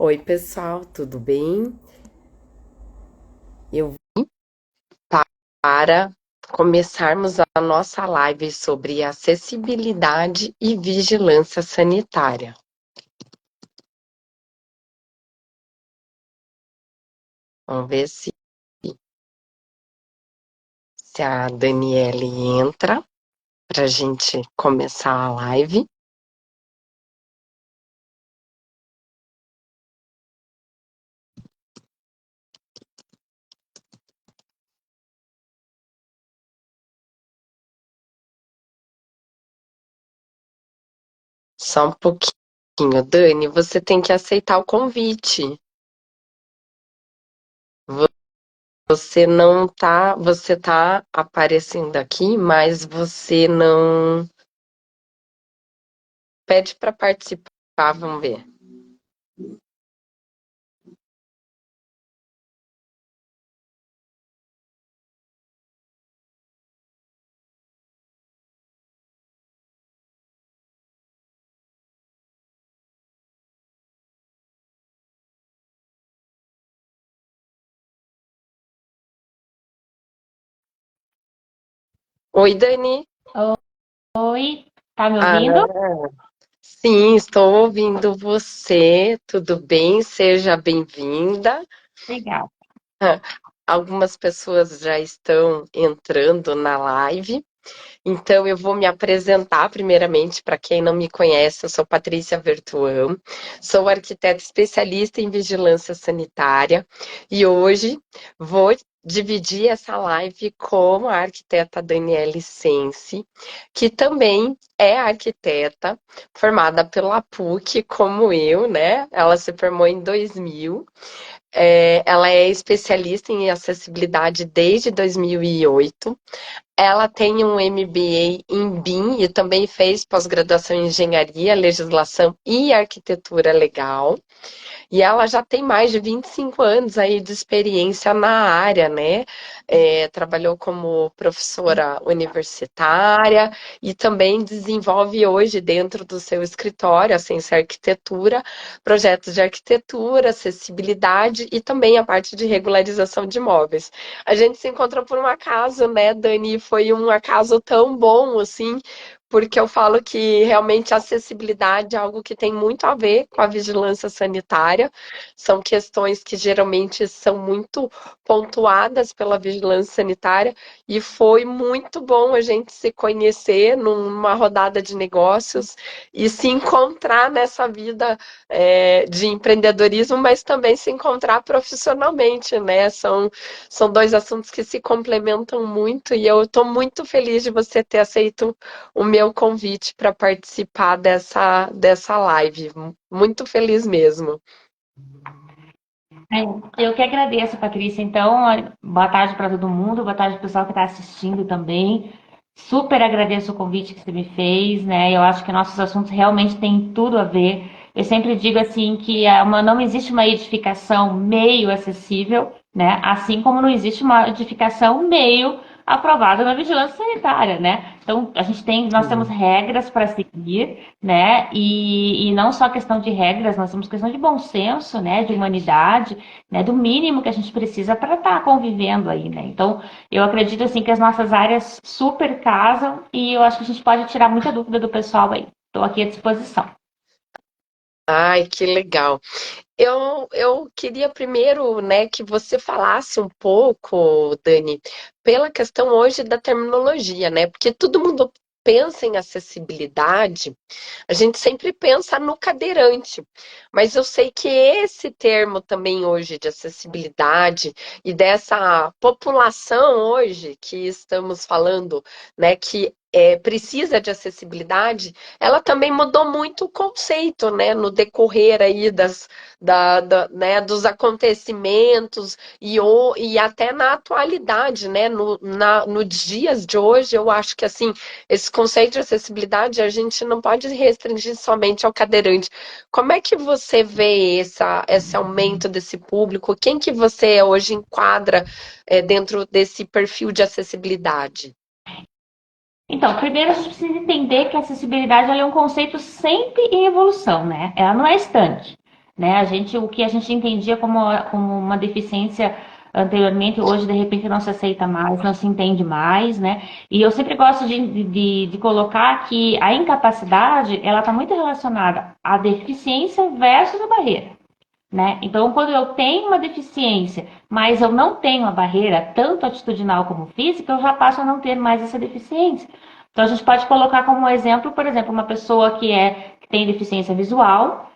Oi, pessoal, tudo bem? Eu vim para começarmos a nossa live sobre acessibilidade e vigilância sanitária. Vamos ver se a Daniele entra para a gente começar a live. Só um pouquinho. Dani, você tem que aceitar o convite. Você tá aparecendo aqui, mas você não pede para participar, vamos ver. Oi, Dani. Oi, tá me Ah, ouvindo? sim, estou ouvindo você. Tudo bem? Seja bem-vinda. Legal. Algumas pessoas já estão entrando na live, então eu vou me apresentar primeiramente para quem não me conhece. Eu sou Patrícia Vertuan, sou arquiteta especialista em vigilância sanitária e hoje vou dividir essa live com a arquiteta Daniele Sensi, que também é arquiteta formada pela PUC, como eu, né? Ela se formou em 2000. Ela é especialista em acessibilidade desde 2008. Ela tem um MBA em BIM e também fez pós-graduação em engenharia, legislação e arquitetura legal. E ela já tem mais de 25 anos aí de experiência na área, né? Trabalhou como professora universitária e também desenvolve hoje dentro do seu escritório, a Ciência Arquitetura, projetos de arquitetura, acessibilidade e também a parte de regularização de imóveis. A gente se encontrou por um acaso, né, Dani? Foi um acaso tão bom assim, porque eu falo que realmente a acessibilidade é algo que tem muito a ver com a vigilância sanitária. São questões que geralmente são muito pontuadas pela vigilância sanitária e foi muito bom a gente se conhecer numa rodada de negócios e se encontrar nessa vida de empreendedorismo, mas também se encontrar profissionalmente, né? São dois assuntos que se complementam muito e eu estou muito feliz de você ter aceito o meu convite para participar dessa live. Muito feliz mesmo. Eu que agradeço, Patrícia. Então, boa tarde para todo mundo, boa tarde pro pessoal que está assistindo também. Super agradeço o convite que você me fez, né? Eu acho que nossos assuntos realmente têm tudo a ver. Eu sempre digo assim que não existe uma edificação meio acessível, né? Assim como não existe uma edificação meio aprovada na vigilância sanitária, né? Então, nós temos Sim. regras para seguir, né? E não só questão de regras, nós temos questão de bom senso, né? De humanidade, né? Do mínimo que a gente precisa para estar convivendo aí, né? Então, eu acredito assim que as nossas áreas super casam e eu acho que a gente pode tirar muita dúvida do pessoal aí. Estou aqui à disposição. Ai, que legal. Eu queria primeiro, né, que você falasse um pouco, Dani, pela questão hoje da terminologia, né? Porque todo mundo pensa em acessibilidade, a gente sempre pensa no cadeirante, mas eu sei que esse termo também hoje de acessibilidade e dessa população hoje que estamos falando, né, que precisa de acessibilidade, ela também mudou muito o conceito, né, no decorrer aí né, dos acontecimentos e até na atualidade, né, no dias de hoje, eu acho que assim esse conceito de acessibilidade a gente não pode restringir somente ao cadeirante. Como é que você vê esse aumento desse público? Quem que você hoje enquadra dentro desse perfil de acessibilidade? Então, primeiro a gente precisa entender que a acessibilidade ela é um conceito sempre em evolução, né? Ela não é estanque. né? O que a gente entendia como uma deficiência anteriormente, hoje de repente não se aceita mais, não se entende mais, né? E eu sempre gosto de colocar que a incapacidade, ela está muito relacionada à deficiência versus a barreira, né? Então, quando eu tenho uma deficiência, mas eu não tenho a barreira, tanto atitudinal como física, eu já passo a não ter mais essa deficiência. Então, a gente pode colocar como exemplo, por exemplo, uma pessoa que tem deficiência visual,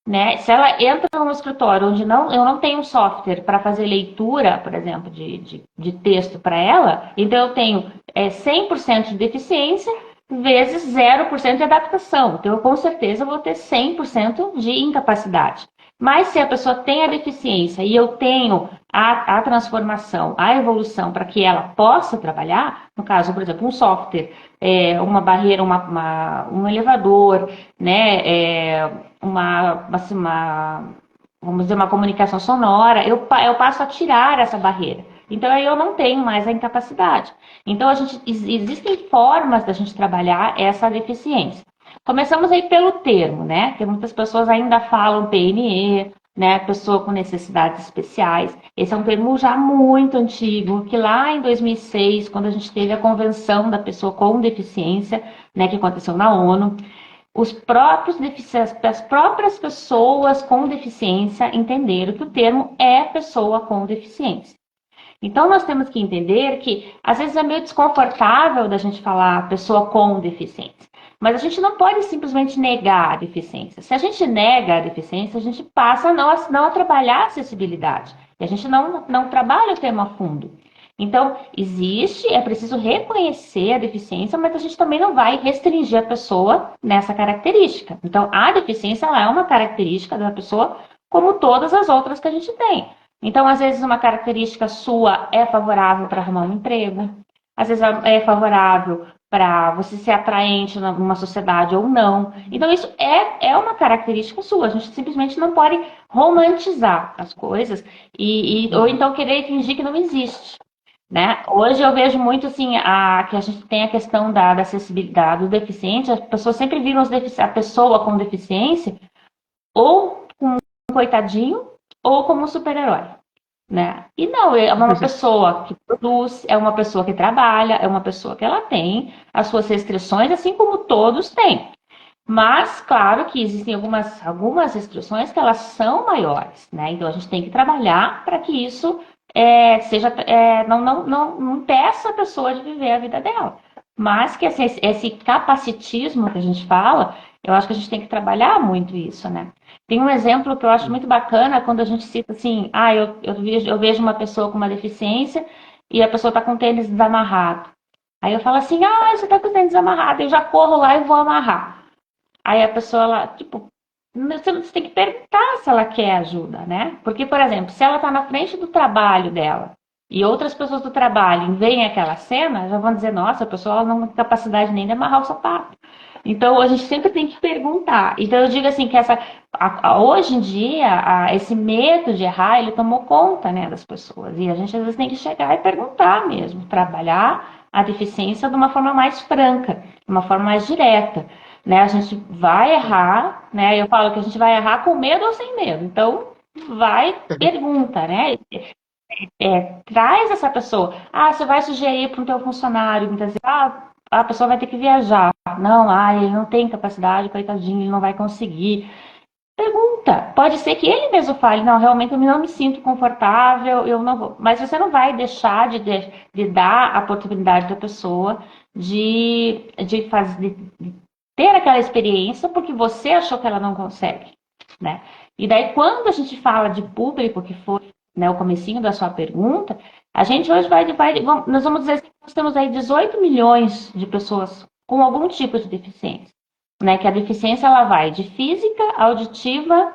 né? Se ela entra num escritório onde eu não tenho software para fazer leitura, por exemplo, de texto para ela, então eu tenho 100% de deficiência vezes 0% de adaptação. Então, eu com certeza vou ter 100% de incapacidade. Mas se a pessoa tem a deficiência e eu tenho a transformação, a evolução para que ela possa trabalhar, no caso, por exemplo, um software, uma barreira, um elevador, né, assim, vamos dizer, uma comunicação sonora, eu passo a tirar essa barreira. Então, aí eu não tenho mais a incapacidade. Então, existem formas da gente trabalhar essa deficiência. Começamos aí pelo termo, né? Que muitas pessoas ainda falam PNE, né? Pessoa com necessidades especiais. Esse é um termo já muito antigo, que lá em 2006, quando a gente teve a Convenção da Pessoa com Deficiência, né? Que aconteceu na ONU, as próprias pessoas com deficiência entenderam que o termo é pessoa com deficiência. Então, nós temos que entender que, às vezes, é meio desconfortável da gente falar pessoa com deficiência. Mas a gente não pode simplesmente negar a deficiência. Se a gente nega a deficiência, a gente passa a não a trabalhar a acessibilidade. E a gente não trabalha o tema a fundo. Então, é preciso reconhecer a deficiência, mas a gente também não vai restringir a pessoa nessa característica. Então, a deficiência ela é uma característica da pessoa, como todas as outras que a gente tem. Então, às vezes, uma característica sua é favorável para arrumar um emprego, às vezes é favorável para você ser atraente numa sociedade ou não. Então, isso é uma característica sua. A gente simplesmente não pode romantizar as coisas ou então querer fingir que não existe. Né? Hoje eu vejo muito assim que a gente tem a questão da acessibilidade do deficiente, as pessoas sempre viram a pessoa com deficiência ou como um coitadinho ou como um super-herói. Né? E não, é uma pessoa que produz, é uma pessoa que trabalha, é uma pessoa que ela tem as suas restrições, assim como todos têm. Mas, claro que existem algumas restrições que elas são maiores, né? Então a gente tem que trabalhar para que isso não impeça a pessoa de viver a vida dela. Mas que esse capacitismo que a gente fala, eu acho que a gente tem que trabalhar muito isso, né? Tem um exemplo que eu acho muito bacana quando a gente cita assim, eu vejo uma pessoa com uma deficiência e a pessoa está com o tênis desamarrado. Aí eu falo assim, você está com o tênis desamarrado, eu já corro lá e vou amarrar. Aí a pessoa, tipo, você tem que perguntar se ela quer ajuda, né? Porque, por exemplo, se ela está na frente do trabalho dela e outras pessoas do trabalho veem aquela cena, já vão dizer, nossa, a pessoa não tem capacidade nem de amarrar o sapato. Então, a gente sempre tem que perguntar. Então, eu digo assim, que hoje em dia, esse medo de errar, ele tomou conta, né, das pessoas. E a gente, às vezes, tem que chegar e perguntar mesmo, trabalhar a deficiência de uma forma mais franca, de uma forma mais direta. Né? A gente vai errar, né? Eu falo que a gente vai errar com medo ou sem medo. Então, pergunta, né? Traz essa pessoa. Você vai sugerir para o teu funcionário, muitas vezes, a pessoa vai ter que viajar. Não, ele não tem capacidade, coitadinho, ele não vai conseguir. Pergunta. Pode ser que ele mesmo fale, não, realmente eu não me sinto confortável, eu não vou. Mas você não vai deixar de dar a oportunidade da pessoa de ter aquela experiência porque você achou que ela não consegue, né? E daí, quando a gente fala de público, que foi, né, o comecinho da sua pergunta, a gente hoje nós vamos dizer que nós temos aí 18 milhões de pessoas com algum tipo de deficiência, né? Que a deficiência ela vai de física, auditiva,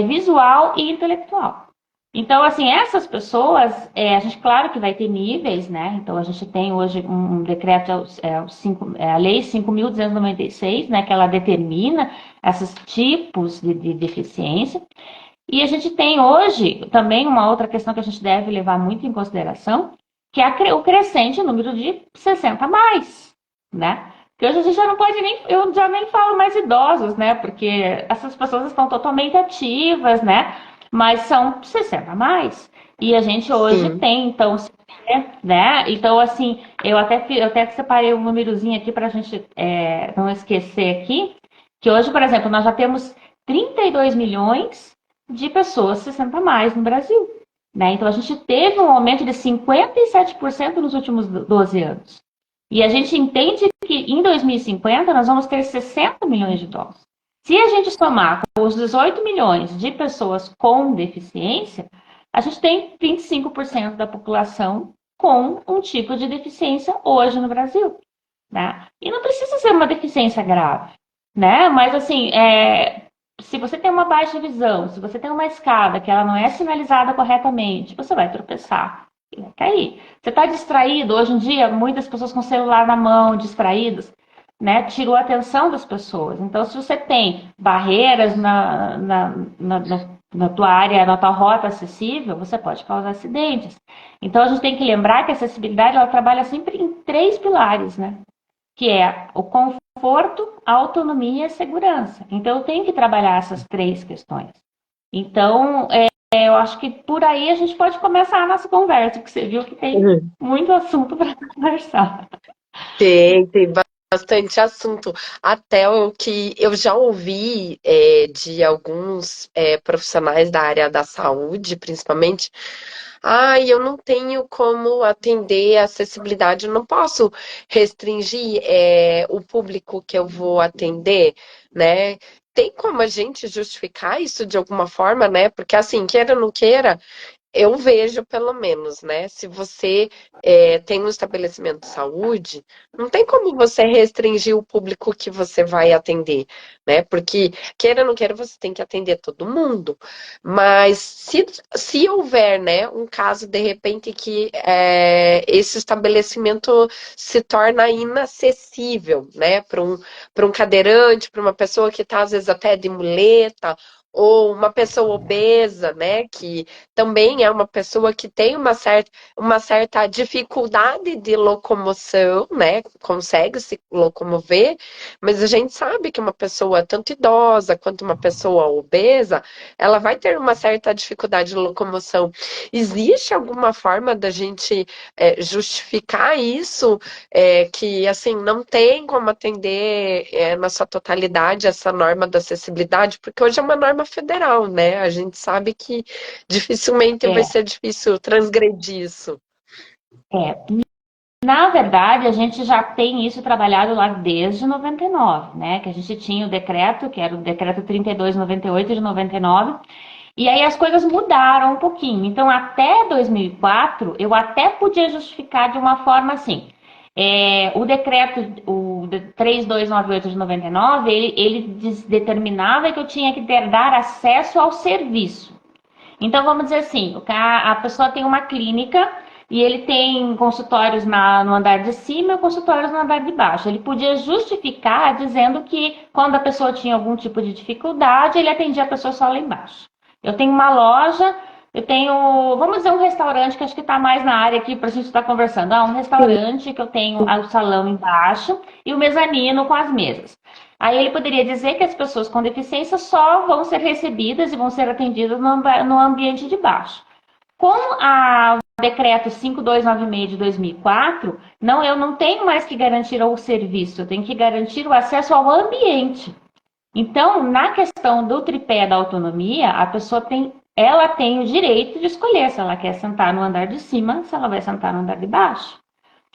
visual e intelectual. Então, assim, essas pessoas, a gente, claro que vai ter níveis, né? Então, a gente tem hoje um decreto, a Lei 5.296, né? Que ela determina esses tipos de deficiência. E a gente tem hoje também uma outra questão que a gente deve levar muito em consideração, que é o crescente número de 60 mais, né? que hoje a gente já não pode nem, eu já nem falo mais idosos, né? Porque essas pessoas estão totalmente ativas, né? Mas são 60 a mais. E a gente hoje Sim. tem, então, né? Então, assim, eu até separei um númerozinho aqui para a gente não esquecer aqui, que hoje, por exemplo, nós já temos 32 milhões de pessoas 60 a mais no Brasil. Né? Então, a gente teve um aumento de 57% nos últimos 12 anos. E a gente entende que em 2050 nós vamos ter 60 milhões de idosos. Se a gente somar com os 18 milhões de pessoas com deficiência, a gente tem 25% da população com um tipo de deficiência hoje no Brasil. Né? E não precisa ser uma deficiência grave, né? Mas assim, se você tem uma baixa visão, se você tem uma escada que ela não é sinalizada corretamente, você vai tropeçar e vai cair. Você está distraído, hoje em dia, muitas pessoas com o celular na mão, distraídas, né? Tirou a atenção das pessoas. Então, se você tem barreiras na tua área, na tua rota acessível, você pode causar acidentes. Então, a gente tem que lembrar que a acessibilidade ela trabalha sempre em três pilares, né? Que é o conforto, a autonomia e a segurança. Então, eu tenho que trabalhar essas três questões. Então, eu acho que por aí a gente pode começar a nossa conversa, porque você viu que tem Uhum. muito assunto para conversar. Tem bastante assunto. Até o que eu já ouvi de alguns profissionais da área da saúde, principalmente. Eu não tenho como atender a acessibilidade, eu não posso restringir o público que eu vou atender, né? Tem como a gente justificar isso de alguma forma, né? Porque assim, queira ou não queira, eu vejo, pelo menos, né? Se você tem um estabelecimento de saúde, não tem como você restringir o público que você vai atender, né? Porque, queira ou não queira, você tem que atender todo mundo. Mas se houver, né, um caso, de repente, que esse estabelecimento se torna inacessível, né? Para um cadeirante, para uma pessoa que está, às vezes, até de muleta, ou uma pessoa obesa, né, que também é uma pessoa que tem uma certa dificuldade de locomoção, né? Consegue se locomover, mas a gente sabe que uma pessoa, tanto idosa quanto uma pessoa obesa, ela vai ter uma certa dificuldade de locomoção. Existe alguma forma da gente justificar isso, que assim não tem como atender na sua totalidade essa norma da acessibilidade, porque hoje é uma norma federal, né? A gente sabe que dificilmente vai É, ser difícil transgredir isso. é. Na verdade, a gente já tem isso trabalhado lá desde 99, né? Que a gente tinha o decreto, que era o decreto 3298 de 99, e aí as coisas mudaram um pouquinho. Então, até 2004, eu até podia justificar de uma forma assim. O decreto, o 3298 de 99, ele determinava que eu tinha que dar acesso ao serviço. Então, vamos dizer assim, a pessoa tem uma clínica e ele tem consultórios no andar de cima e consultórios no andar de baixo. Ele podia justificar dizendo que quando a pessoa tinha algum tipo de dificuldade, ele atendia a pessoa só lá embaixo. Eu tenho uma loja, eu tenho, vamos dizer, um restaurante que acho que está mais na área aqui para a gente estar conversando. Um restaurante que eu tenho o salão embaixo e o mezanino com as mesas. Aí ele poderia dizer que as pessoas com deficiência só vão ser recebidas e vão ser atendidas no ambiente de baixo. Com o decreto 5296 de 2004, não, eu não tenho mais que garantir o serviço, eu tenho que garantir o acesso ao ambiente. Então, na questão do tripé da autonomia, a pessoa ela tem o direito de escolher se ela quer sentar no andar de cima, se ela vai sentar no andar de baixo.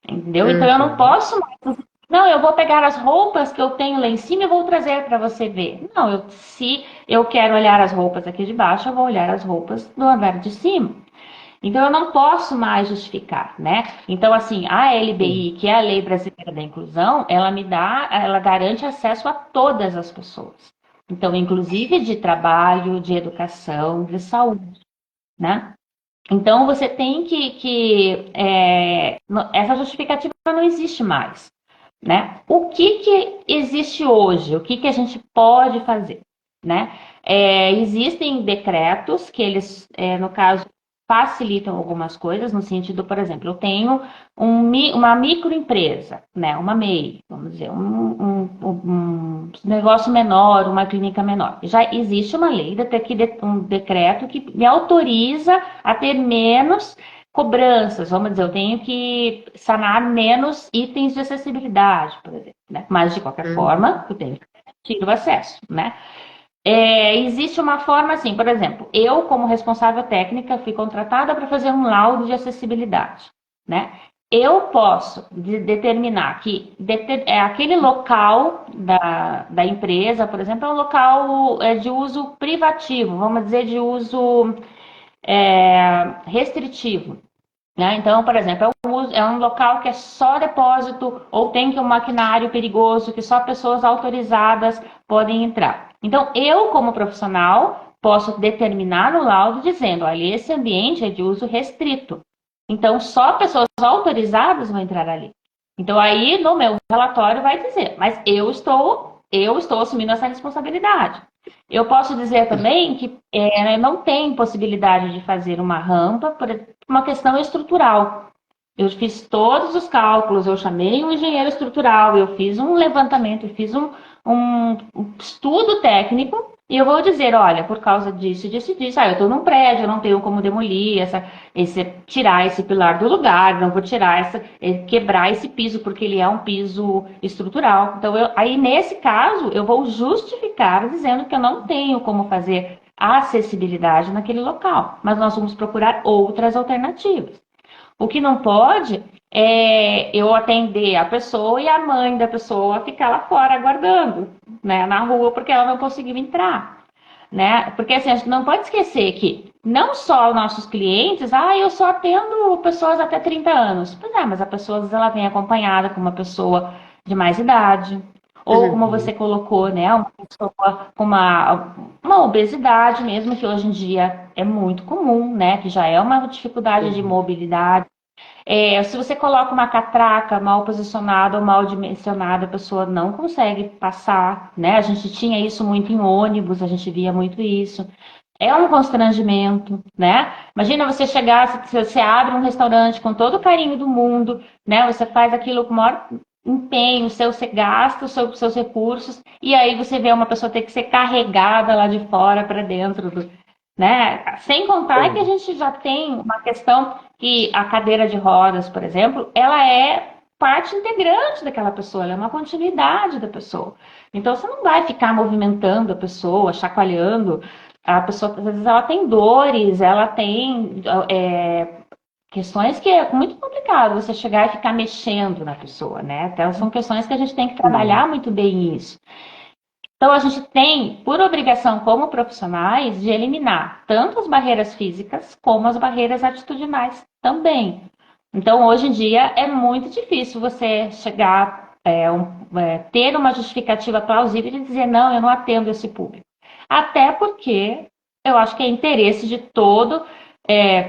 Entendeu? Então eu não Uhum. posso mais. Não, eu vou pegar as roupas que eu tenho lá em cima e vou trazer para você ver. Não, se eu quero olhar as roupas aqui de baixo, eu vou olhar as roupas do andar de cima. Então eu não posso mais justificar, né? Então assim, a LBI, que é a Lei Brasileira da Inclusão, ela garante acesso a todas as pessoas. Então, inclusive de trabalho, de educação, de saúde, né? Então você tem essa justificativa não existe mais, né? O que existe hoje? O que a gente pode fazer, né? Existem decretos que eles, no caso, facilitam algumas coisas, no sentido, por exemplo, eu tenho uma microempresa, né, uma MEI, vamos dizer, um negócio menor, uma clínica menor. Já existe uma lei, um decreto que me autoriza a ter menos cobranças, vamos dizer, eu tenho que sanar menos itens de acessibilidade, por exemplo, né? Mas, de qualquer Uhum. forma, eu tenho que garantir o acesso, né? Existe uma forma assim, por exemplo, eu, como responsável técnica, fui contratada para fazer um laudo de acessibilidade, né? Eu posso determinar que aquele local da empresa, por exemplo, é um local de uso privativo, vamos dizer, de uso restritivo. Né? Então, por exemplo, é um local que é só depósito ou tem que um maquinário perigoso que só pessoas autorizadas podem entrar. Então, eu, como profissional, posso determinar no laudo dizendo, olha, esse ambiente é de uso restrito. Então, só pessoas autorizadas vão entrar ali. Então, aí no meu relatório vai dizer, mas eu estou assumindo essa responsabilidade. Eu posso dizer também que não tem possibilidade de fazer uma rampa por uma questão estrutural. Eu fiz todos os cálculos, eu chamei um engenheiro estrutural, eu fiz um levantamento, eu fiz um estudo técnico e eu vou dizer, olha, por causa disso, disso, disso, eu estou num prédio, eu não tenho como demolir tirar esse pilar do lugar, não vou quebrar esse piso porque ele é um piso estrutural. Então, aí nesse caso, eu vou justificar dizendo que eu não tenho como fazer a acessibilidade naquele local, mas nós vamos procurar outras alternativas. O que não pode é eu atender a pessoa e a mãe da pessoa ficar lá fora aguardando, né, na rua, porque ela não conseguiu entrar, né? Porque assim, a gente não pode esquecer que não só os nossos clientes, eu só atendo pessoas até 30 anos. Pois é, mas a pessoa, às vezes, ela vem acompanhada com uma pessoa de mais idade, ou como Uhum. você colocou, né, uma pessoa com uma obesidade mesmo, que hoje em dia é muito comum, né, que já é uma dificuldade de Uhum. mobilidade. Se você coloca uma catraca mal posicionada ou mal dimensionada, a pessoa não consegue passar, né? A gente tinha isso muito em ônibus, a gente via muito isso. É um constrangimento, né? Imagina você chegar, você abre um restaurante com todo o carinho do mundo, né? Você faz aquilo com o maior empenho, você gasta os seus recursos, e aí você vê uma pessoa ter que ser carregada lá de fora para dentro né? Sem contar que a Uhum. gente já tem uma questão que a cadeira de rodas, por exemplo, ela é parte integrante daquela pessoa, ela é uma continuidade da pessoa. Então você não vai ficar movimentando a pessoa, chacoalhando. A pessoa, às vezes, ela tem dores, ela tem questões que é muito complicado você chegar e ficar mexendo na pessoa, né? Então são questões que a gente tem que Uhum. trabalhar muito bem isso. Então, a gente tem, por obrigação como profissionais, de eliminar tanto as barreiras físicas como as barreiras atitudinais também. Então, hoje em dia, é muito difícil você chegar, ter uma justificativa plausível e dizer, não, eu não atendo esse público. Até porque eu acho que é interesse de todo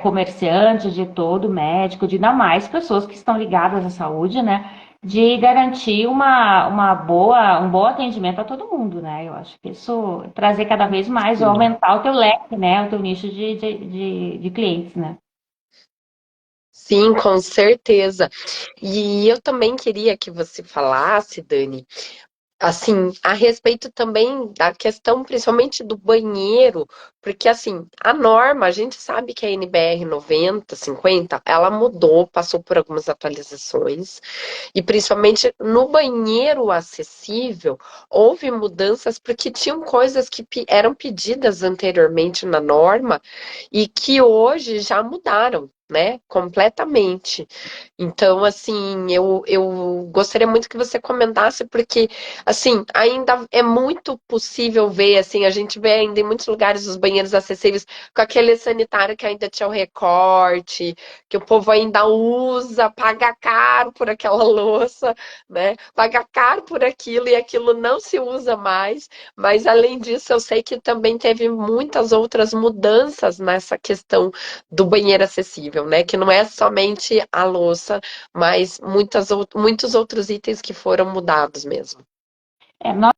comerciante, de todo médico, de ainda mais pessoas que estão ligadas à saúde, né? De garantir um bom atendimento a todo mundo, né? Eu acho que isso trazer cada vez mais ou Sim. aumentar o teu leque, né? O teu nicho de clientes, né? Sim, com certeza. E eu também queria que você falasse, Dani, assim, a respeito também da questão, principalmente do banheiro, porque assim, a norma, a gente sabe que a NBR 9050 ela mudou, passou por algumas atualizações, e principalmente no banheiro acessível, houve mudanças porque tinham coisas que eram pedidas anteriormente na norma e que hoje já mudaram. Né, completamente. Então, assim, eu gostaria muito que você comentasse, porque, assim, ainda é muito possível ver, assim, a gente vê ainda em muitos lugares os banheiros acessíveis com aquele sanitário que ainda tinha o recorte, que o povo ainda usa, paga caro por aquela louça, né? Paga caro por aquilo e aquilo não se usa mais. Mas, além disso, eu sei que também teve muitas outras mudanças nessa questão do banheiro acessível, né? Que não é somente a louça, mas muitos outros itens que foram mudados mesmo. Nós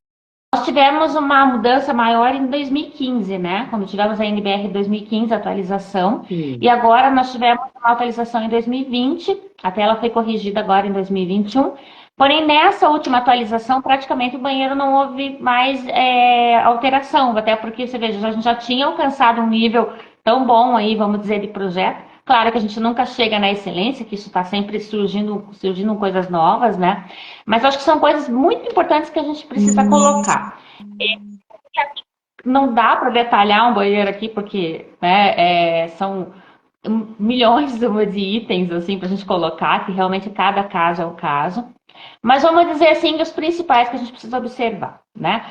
tivemos uma mudança maior em 2015, né? Quando tivemos a NBR 2015, atualização. E agora nós tivemos uma atualização em 2020, até ela foi corrigida agora em 2021. Porém, nessa última atualização, praticamente o banheiro não houve mais alteração, até porque, você veja, a gente já tinha alcançado um nível tão bom aí, vamos dizer, de projeto. Claro que a gente nunca chega na excelência, que isso está sempre surgindo coisas novas, né? Mas acho que são coisas muito importantes que a gente precisa colocar. Não dá para detalhar um banheiro aqui, porque né, são milhões de itens assim para a gente colocar, que realmente cada caso é um caso. Mas vamos dizer assim, os principais que a gente precisa observar, né?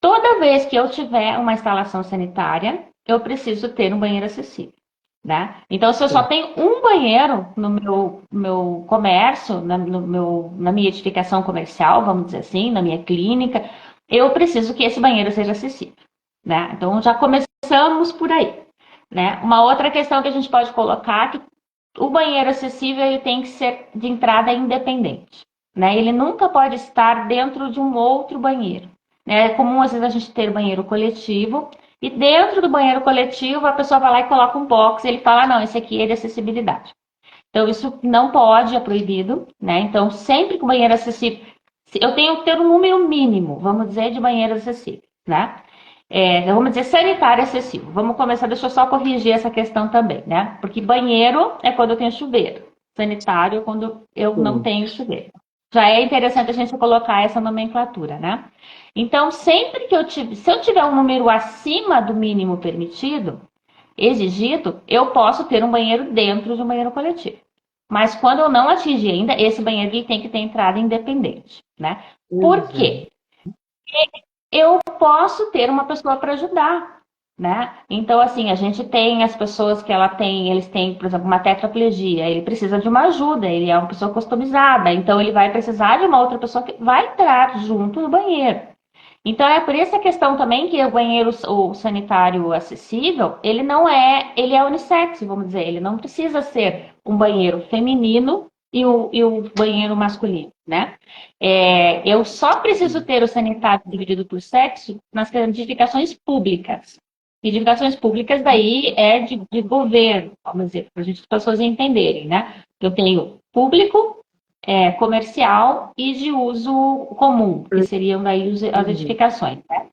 Toda vez que eu tiver uma instalação sanitária, eu preciso ter um banheiro acessível, né? Então, se eu só tenho um banheiro no meu comércio, na minha edificação comercial, vamos dizer assim, na minha clínica, eu preciso que esse banheiro seja acessível, né? Então, já começamos por aí, né? Uma outra questão que a gente pode colocar é que o banheiro acessível ele tem que ser de entrada independente, né? Ele nunca pode estar dentro de um outro banheiro. É comum, às vezes, a gente ter banheiro coletivo, e dentro do banheiro coletivo, a pessoa vai lá e coloca um box, e ele fala, não, esse aqui é de acessibilidade. Então, isso não pode, é proibido, né? Então, sempre que o banheiro acessível... Eu tenho que ter um número mínimo, vamos dizer, de banheiros acessíveis, né? Vamos dizer, sanitário acessível. Vamos começar, deixa eu só corrigir essa questão também, né? Porque banheiro é quando eu tenho chuveiro. Sanitário é quando eu não tenho chuveiro. Já é interessante a gente colocar essa nomenclatura, né? Então, sempre que se eu tiver um número acima do mínimo permitido, exigido, eu posso ter um banheiro dentro de um banheiro coletivo. Mas quando eu não atingir ainda, esse banheiro ele tem que ter entrada independente, né? Por quê? Eu posso ter uma pessoa para ajudar, né? Então, assim, a gente tem as pessoas que eles têm, por exemplo, uma tetraplegia, ele precisa de uma ajuda, ele é uma pessoa customizada, então ele vai precisar de uma outra pessoa que vai entrar junto no banheiro. Então, é por essa questão também que o banheiro o sanitário acessível, ele é unissex, vamos dizer, ele não precisa ser um banheiro feminino e o banheiro masculino, né? Eu só preciso ter o sanitário dividido por sexo nas edificações públicas. Edificações públicas daí é de governo, vamos dizer, para as pessoas entenderem, né? Eu tenho público, comercial e de uso comum, que seriam daí as edificações, né?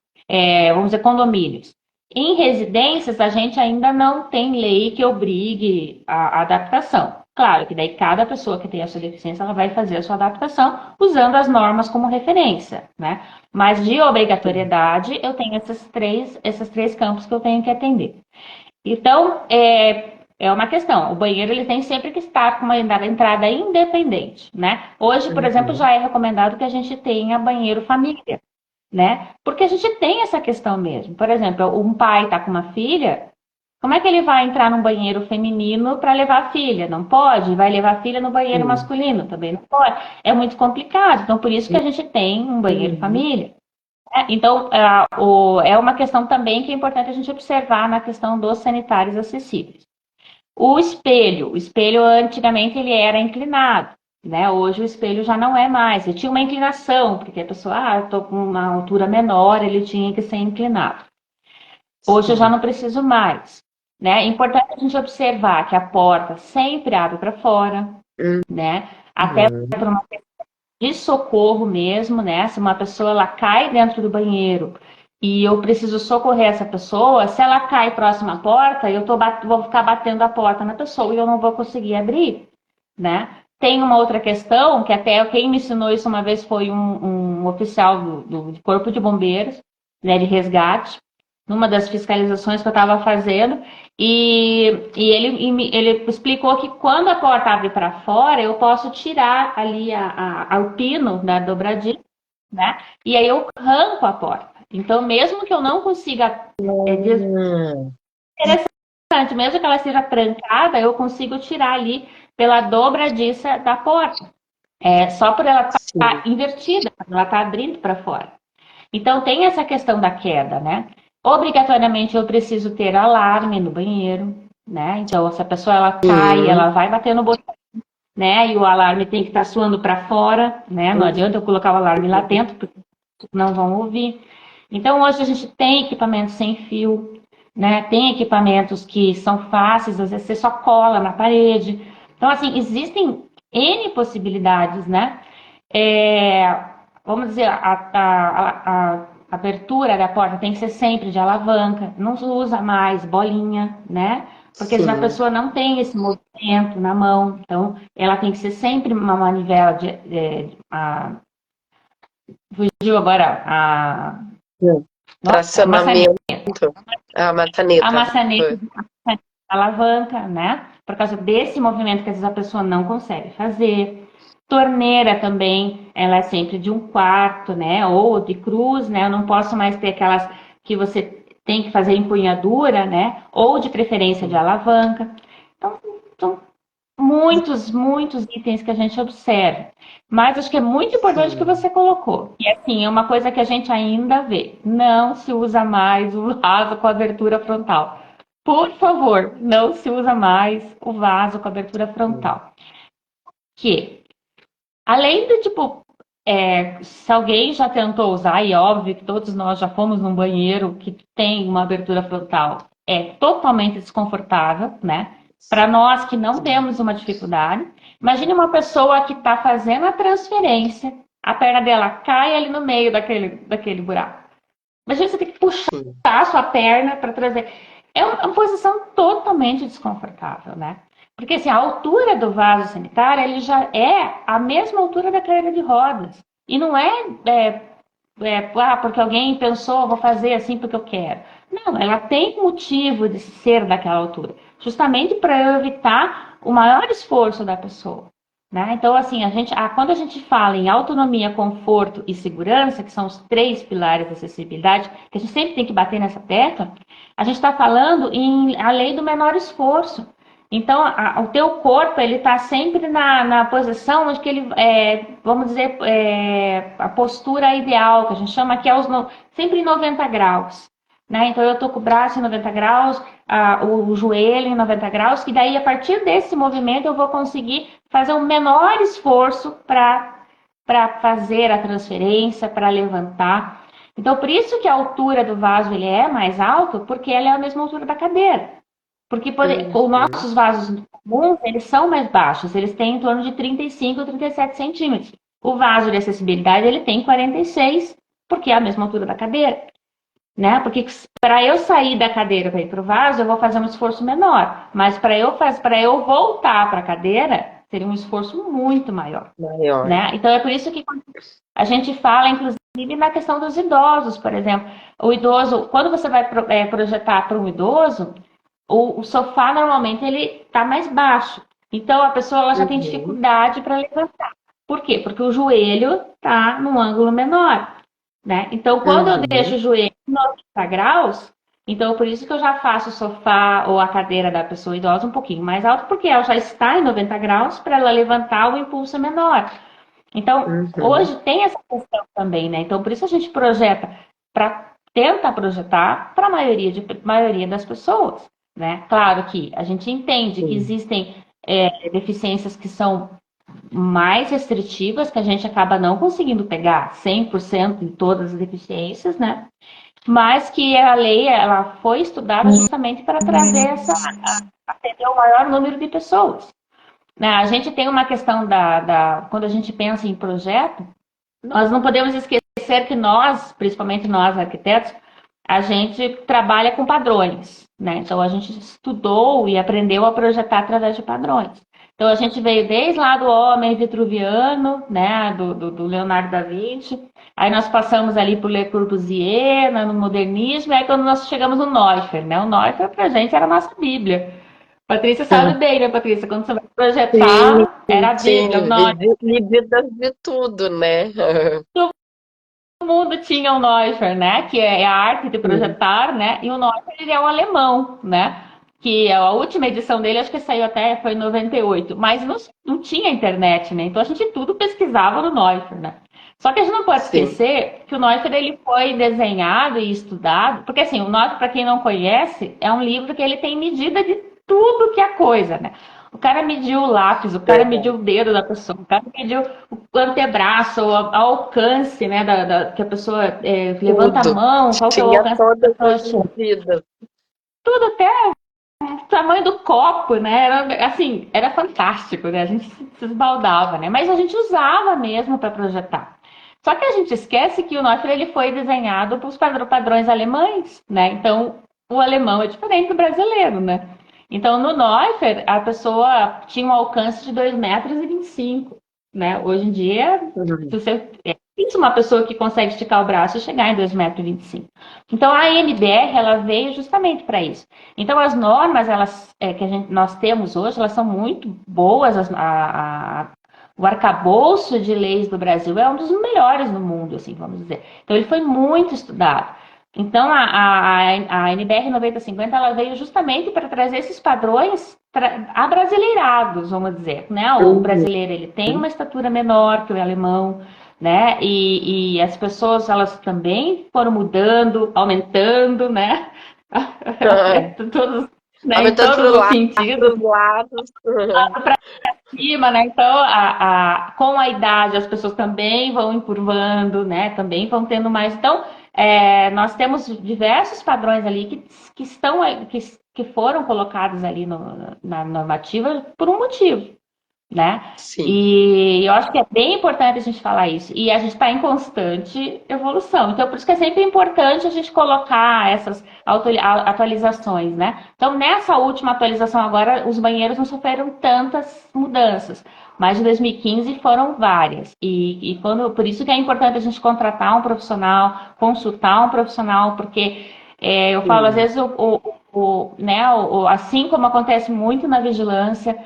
Vamos dizer, condomínios. Em residências, a gente ainda não tem lei que obrigue a adaptação. Claro que daí cada pessoa que tem a sua deficiência, ela vai fazer a sua adaptação usando as normas como referência, né? Mas de obrigatoriedade, eu tenho esses três campos que eu tenho que atender. Então, é uma questão. O banheiro ele tem sempre que estar com uma entrada independente, né? Hoje, por exemplo, já é recomendado que a gente tenha banheiro família, né? Porque a gente tem essa questão mesmo. Por exemplo, um pai está com uma filha, como é que ele vai entrar num banheiro feminino para levar a filha? Não pode? Vai levar a filha no banheiro masculino? Também não pode. É muito complicado. Então, por isso que a gente tem um banheiro família. Então, é uma questão também que é importante a gente observar na questão dos sanitários acessíveis. O espelho antigamente ele era inclinado, né? Hoje o espelho já não é mais. Ele tinha uma inclinação, porque a pessoa, eu estou com uma altura menor, ele tinha que ser inclinado. Hoje eu já não preciso mais, né? É importante a gente observar que a porta sempre abre para fora, né? Até por uma questão de socorro mesmo, né? Se uma pessoa ela cai dentro do banheiro e eu preciso socorrer essa pessoa, se ela cai próxima à porta, vou ficar batendo a porta na pessoa e eu não vou conseguir abrir, né? Tem uma outra questão, que até quem me ensinou isso uma vez foi um oficial do Corpo de Bombeiros, né, de resgate, numa das fiscalizações que eu estava fazendo, e ele explicou que quando a porta abre para fora, eu posso tirar ali o pino da dobradilha, né? E aí eu arranco a porta. Então, mesmo que eu não consiga... interessante, mesmo que ela seja trancada, eu consigo tirar ali pela dobradiça da porta. Só por ela estar invertida, ela está abrindo para fora. Então, tem essa questão da queda, né? Obrigatoriamente, eu preciso ter alarme no banheiro, né? Então, se a pessoa ela cai, ela vai bater no botão, né? E o alarme tem que estar suando para fora, né? Não adianta eu colocar o alarme lá dentro, porque não vão ouvir. Então, hoje a gente tem equipamentos sem fio, né? Tem equipamentos que são fáceis, às vezes você só cola na parede. Então, assim, existem N possibilidades, né? Vamos dizer, a abertura da porta tem que ser sempre de alavanca, não se usa mais bolinha, né? Porque a Sim. pessoa não tem esse movimento na mão, então ela tem que ser sempre uma manivela fugiu agora nossa, maçaneta. Tracionamento. A A maçaneta. maçaneta de alavanca, né? Por causa desse movimento que às vezes a pessoa não consegue fazer. Torneira também, ela é sempre de um quarto, né? Ou de cruz, né? Eu não posso mais ter aquelas que você tem que fazer empunhadura, né? Ou de preferência de alavanca. Então, são muitos itens que a gente observa. Mas acho que é muito importante o que Sim. você colocou. E assim, é uma coisa que a gente ainda vê. Não se usa mais o vaso com abertura frontal. Por favor, não se usa mais o vaso com abertura Sim. frontal. Que, além do tipo, se alguém já tentou usar, e é óbvio que todos nós já fomos num banheiro que tem uma abertura frontal, é totalmente desconfortável, né? Para nós que não Sim. temos uma dificuldade, imagine uma pessoa que está fazendo a transferência, a perna dela cai ali no meio daquele buraco. Imagina você ter que puxar Sim. a sua perna para trazer. É uma posição totalmente desconfortável, né? Porque assim, a altura do vaso sanitário ele já é a mesma altura da cadeira de rodas. E não porque alguém pensou, vou fazer assim porque eu quero. Não, ela tem motivo de ser daquela altura, justamente para evitar o maior esforço da pessoa. Né? Então, assim, quando a gente fala em autonomia, conforto e segurança, que são os três pilares da acessibilidade, que a gente sempre tem que bater nessa tecla, a gente está falando em a lei do menor esforço. Então, o teu corpo ele está sempre na posição onde que ele, vamos dizer, a postura ideal, que a gente chama que é sempre em 90 graus. Né? Então, eu estou com o braço em 90 graus, o joelho em 90 graus, e daí, a partir desse movimento, eu vou conseguir fazer o menor esforço para fazer a transferência, para levantar. Então, por isso que a altura do vaso ele é mais alto, porque ela é a mesma altura da cadeira. Porque os Uhum. nossos vasos comuns, eles são mais baixos, eles têm em torno de 35 ou 37 centímetros. O vaso de acessibilidade, ele tem 46, porque é a mesma altura da cadeira. Né? Porque para eu sair da cadeira para ir para o vaso, eu vou fazer um esforço menor. Mas para eu voltar para a cadeira, seria um esforço muito maior. Maior. Né? Então é por isso que a gente fala, inclusive, na questão dos idosos, por exemplo. O idoso, quando você vai projetar para um idoso, o sofá normalmente ele está mais baixo. Então a pessoa ela já tem Uhum. dificuldade para levantar. Por quê? Porque o joelho está num ângulo menor. Né? Então, quando eu deixo Uhum. o joelho em 90 graus, então por isso que eu já faço o sofá ou a cadeira da pessoa idosa um pouquinho mais alto, porque ela já está em 90 graus para ela levantar o impulso menor. Então, Uhum. hoje tem essa questão também, né? Então, por isso a gente projeta para tenta projetar para a maioria das pessoas, né? Claro que a gente entende que Sim. existem deficiências que são mais restritivas, que a gente acaba não conseguindo pegar 100% em todas as deficiências, né? Mas que a lei ela foi estudada justamente para trazer atender o maior número de pessoas. Né? A gente tem uma questão quando a gente pensa em projeto, nós não podemos esquecer que nós, principalmente nós arquitetos, a gente trabalha com padrões, né? Então a gente estudou e aprendeu a projetar através de padrões. Então a gente veio desde lá do homem vitruviano, né, do Leonardo da Vinci, aí nós passamos ali por Le Corbusier, no modernismo, e aí quando nós chegamos no Neufeld, né? O Neufeld pra gente era a nossa Bíblia. Patrícia sabe bem, né, Patrícia? Quando você vai Sim, projetar, era a Bíblia, o sim. Neufeld. Medidas de tudo, né? Todo mundo tinha o Neuscher, né? Que é a arte de Sim. projetar, né? E o Neuscher ele é um alemão, né? Que a última edição dele, acho que saiu até, foi em 98. Mas não tinha internet, né? Então a gente tudo pesquisava no Neuscher, né? Só que a gente não pode Sim. esquecer que o Neuscher ele foi desenhado e estudado, porque assim, o Neuscher, para quem não conhece, é um livro que ele tem medida de tudo que é coisa, né? O cara mediu o lápis, o cara mediu o dedo da pessoa, o cara mediu o antebraço, o alcance, né, que a pessoa levanta a Tudo. mão, qual que é o Tinha alcance que a todas pessoa as chega. medidas. Tudo até o tamanho do copo, né? Era, assim, era fantástico, né? A gente se esbaldava, né? Mas a gente usava mesmo para projetar. Só que a gente esquece que o Neufeld ele foi desenhado para os padrões alemães, né? Então, o alemão é diferente do brasileiro, né? Então, no Neufeld, a pessoa tinha um alcance de 2,25 m, né? Hoje em dia, se você, é difícil uma pessoa que consegue esticar o braço e chegar em 2,25 m. Então, a NBR, ela veio justamente para isso. Então, as normas nós temos hoje, elas são muito boas. O arcabouço de leis do Brasil é um dos melhores no mundo, assim, vamos dizer. Então, ele foi muito estudado. Então, a NBR 9050 ela veio justamente para trazer esses padrões abrasileirados, vamos dizer. Né? O Uhum. brasileiro ele tem uma estatura menor que o alemão, né? E as pessoas elas também foram mudando, aumentando, né? Todos, né, em Aumentando todos os para sentidos, os lados. para cima, né? Então, com a idade, as pessoas também vão encurvando, né? Também vão tendo mais. Então, nós temos diversos padrões ali que estão que foram colocados ali na normativa por um motivo, né? Sim. E eu acho que é bem importante a gente falar isso. E a gente está em constante evolução. Então, por isso que é sempre importante a gente colocar essas atualizações, né? Então, nessa última atualização agora, os banheiros não sofreram tantas mudanças. Mas de 2015 foram várias. Por isso que é importante a gente contratar um profissional, consultar um profissional, porque eu falo, às Sim. vezes, né, assim como acontece muito na vigilância,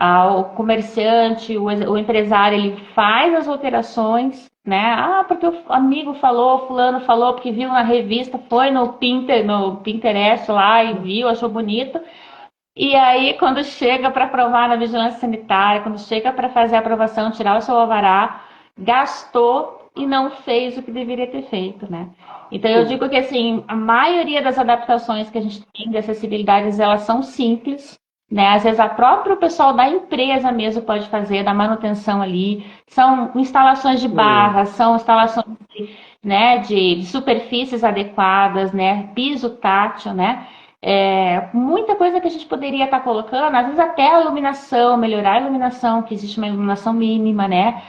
o comerciante, o empresário, ele faz as alterações, né? Ah, porque o amigo falou, fulano falou, porque viu na revista, foi no Pinterest lá e viu, achou bonito. E aí, quando chega para aprovar na vigilância sanitária, quando chega para fazer a aprovação, tirar o seu alvará, gastou e não fez o que deveria ter feito, né? Então, eu Sim. digo que, assim, a maioria das adaptações que a gente tem de acessibilidade, elas são simples, né? Às vezes, a próprio pessoal da empresa mesmo pode fazer, da manutenção ali. São instalações de Sim. barras, são instalações né, de superfícies adequadas, né? Piso tátil, né? Muita coisa que a gente poderia estar colocando, às vezes até a iluminação, melhorar a iluminação, que existe uma iluminação mínima, né?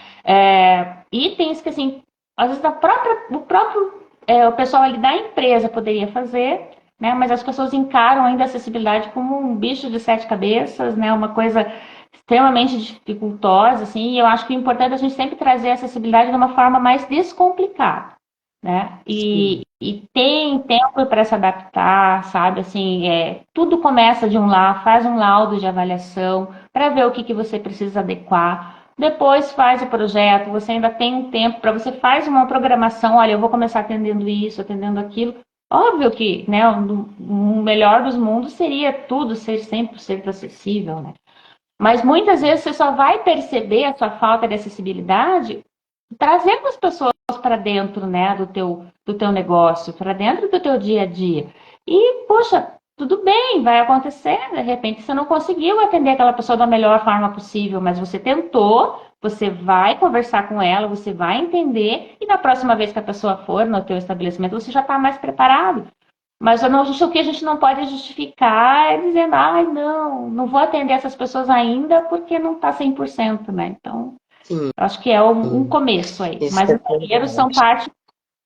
Itens que, assim, às vezes o pessoal ali da empresa poderia fazer, né? Mas as pessoas encaram ainda a acessibilidade como um bicho de sete cabeças, né? Uma coisa extremamente dificultosa, assim, e eu acho que o importante é a gente sempre trazer a acessibilidade de uma forma mais descomplicada, né? Sim. E tem tempo para se adaptar, sabe? Assim, tudo começa de um lá, faz um laudo de avaliação para ver o que você precisa adequar. Depois faz o projeto, você ainda tem um tempo para você faz uma programação, olha, eu vou começar atendendo isso, atendendo aquilo. Óbvio que, né, o melhor dos mundos seria tudo ser 100% acessível, né? Mas muitas vezes você só vai perceber a sua falta de acessibilidade trazendo as pessoas para dentro, né, do teu negócio, para dentro do teu dia a dia. E, poxa, tudo bem, vai acontecer, de repente você não conseguiu atender aquela pessoa da melhor forma possível, mas você tentou, você vai conversar com ela, você vai entender, e na próxima vez que a pessoa for no teu estabelecimento, você já está mais preparado. Mas o que a gente não pode justificar é dizendo, ai, não vou atender essas pessoas ainda porque não está 100%, né? Então, Sim. eu acho que é um começo aí. Isso Mas é os banheiros são verdade. parte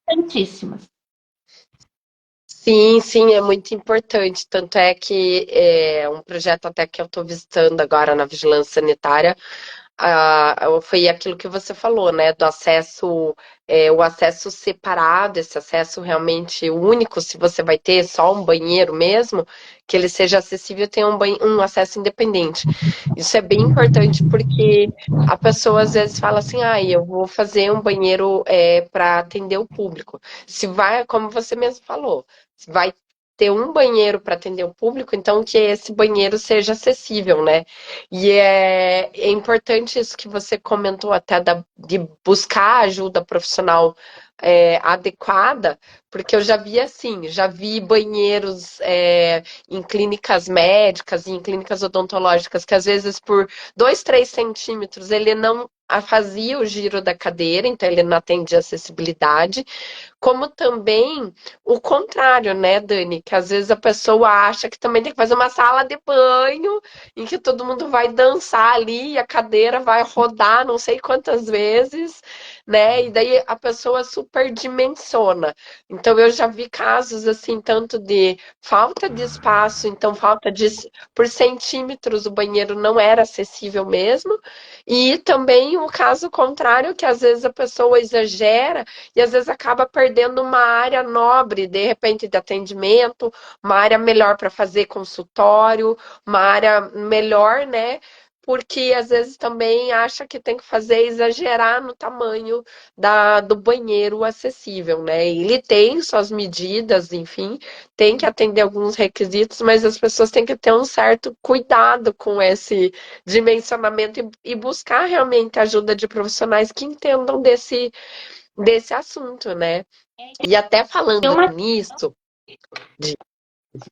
importantíssimas. Sim, sim, é muito importante. Tanto é que um projeto até que eu estou visitando agora na vigilância sanitária, foi aquilo que você falou, né? Do acesso, o acesso separado, esse acesso realmente único, se você vai ter só um banheiro mesmo, que ele seja acessível e tenha um acesso independente. Isso é bem importante porque a pessoa às vezes fala assim, ah, eu vou fazer um banheiro para atender o público. Se vai, como você mesmo falou, vai ter um banheiro para atender o público, então que esse banheiro seja acessível, né? E é importante isso que você comentou até de buscar ajuda profissional adequada, porque eu já vi assim, já vi banheiros em clínicas médicas e em clínicas odontológicas que às vezes por 2, 3 centímetros ele não fazia o giro da cadeira, então ele não atendia acessibilidade. Como também o contrário, né, Dani? Que às vezes a pessoa acha que também tem que fazer uma sala de banho em que todo mundo vai dançar ali e a cadeira vai rodar não sei quantas vezes, né? E daí a pessoa superdimensiona. Então eu já vi casos assim, tanto de falta de espaço, então falta de por centímetros o banheiro não era acessível mesmo, e também o caso contrário, que às vezes a pessoa exagera e às vezes acaba perdendo uma área nobre, de repente, de atendimento, uma área melhor para fazer consultório, uma área melhor, né? Porque às vezes também acha que tem que fazer exagerar no tamanho do banheiro acessível, né? Ele tem suas medidas, enfim, tem que atender alguns requisitos, mas as pessoas têm que ter um certo cuidado com esse dimensionamento e buscar realmente ajuda de profissionais que entendam desse assunto, né? E até Tem falando uma nisso, de-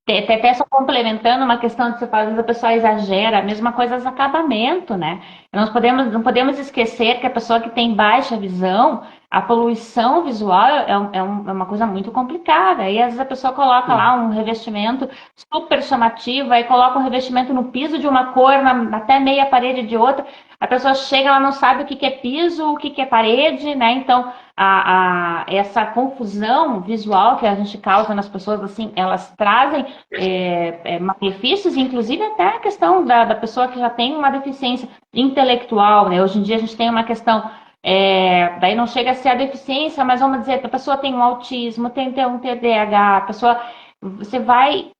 Até só complementando uma questão de você falar, às vezes a pessoa exagera, a mesma coisa os acabamento, né? Nós não podemos esquecer que a pessoa que tem baixa visão, a poluição visual é uma coisa muito complicada. E às vezes a pessoa coloca lá um revestimento super chamativo, aí coloca um revestimento no piso de uma cor, até meia parede de outra. A pessoa chega, ela não sabe o que é piso, o que é parede, né? Então, essa confusão visual que a gente causa nas pessoas, assim, elas trazem malefícios, inclusive até a questão da pessoa que já tem uma deficiência intelectual, né? Hoje em dia a gente tem uma questão, daí não chega a ser a deficiência, mas vamos dizer, a pessoa tem um autismo, tem um TDAH, a pessoa, você vai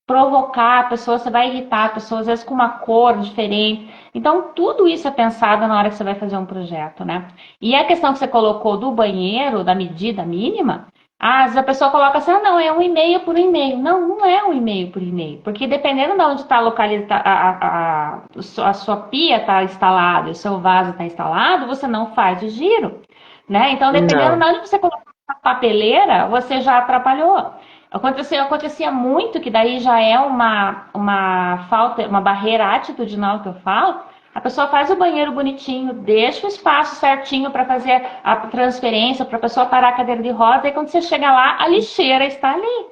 provocar a pessoa, você vai irritar a pessoa, às vezes com uma cor diferente. Então, tudo isso é pensado na hora que você vai fazer um projeto, né? E a questão que você colocou do banheiro, da medida mínima, às vezes a pessoa coloca assim, não, é 1,5 por 1,5. Não, não é 1,5 por 1,5, porque dependendo de onde está localizada, a sua pia está instalada, o seu vaso está instalado, você não faz o giro, né? Então, dependendo de não. onde você colocar a papeleira, você já atrapalhou. Acontecia muito, que daí já é uma falta, uma barreira atitudinal que eu falo. A pessoa faz o banheiro bonitinho, deixa o espaço certinho para fazer a transferência, para a pessoa parar a cadeira de roda, e quando você chega lá, a lixeira está ali.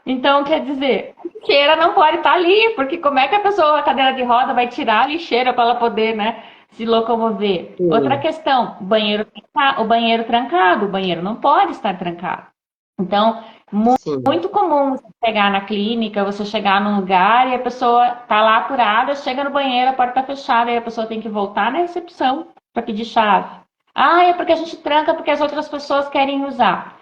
Então, quer dizer, a lixeira não pode estar ali, porque como é que a pessoa, a cadeira de roda, vai tirar a lixeira para ela poder, né, se locomover? Outra Sim, questão, o banheiro trancado, o banheiro não pode estar trancado. Então, sim, muito comum você pegar na clínica, você chegar num lugar e a pessoa tá lá apurada, chega no banheiro, a porta tá fechada, e a pessoa tem que voltar na recepção para pedir chave. Ah, é porque a gente tranca porque as outras pessoas querem usar.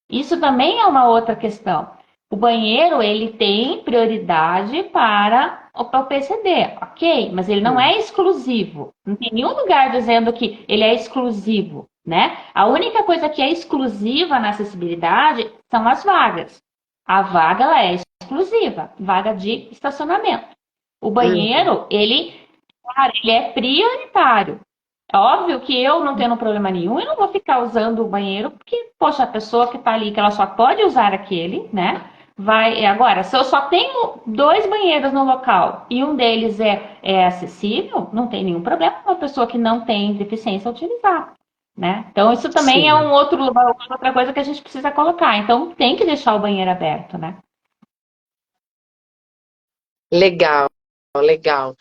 Isso também é uma outra questão. O banheiro, ele tem prioridade para o PCD, ok, mas ele não sim, é exclusivo. Não tem nenhum lugar dizendo que ele é exclusivo, né? A única coisa que é exclusiva na acessibilidade são as vagas. A vaga, ela é exclusiva, vaga de estacionamento. O uhum, banheiro, cara, ele é prioritário. É óbvio que eu não tendo problema nenhum, eu não vou ficar usando o banheiro, porque, poxa, a pessoa que tá ali, que ela só pode usar aquele, né? Agora, se eu só tenho dois banheiros no local e um deles é acessível, não tem nenhum problema uma pessoa que não tem deficiência utilizar, né? Então, isso também é sim. outra coisa que a gente precisa colocar. Então, tem que deixar o banheiro aberto, né? Legal. Legal.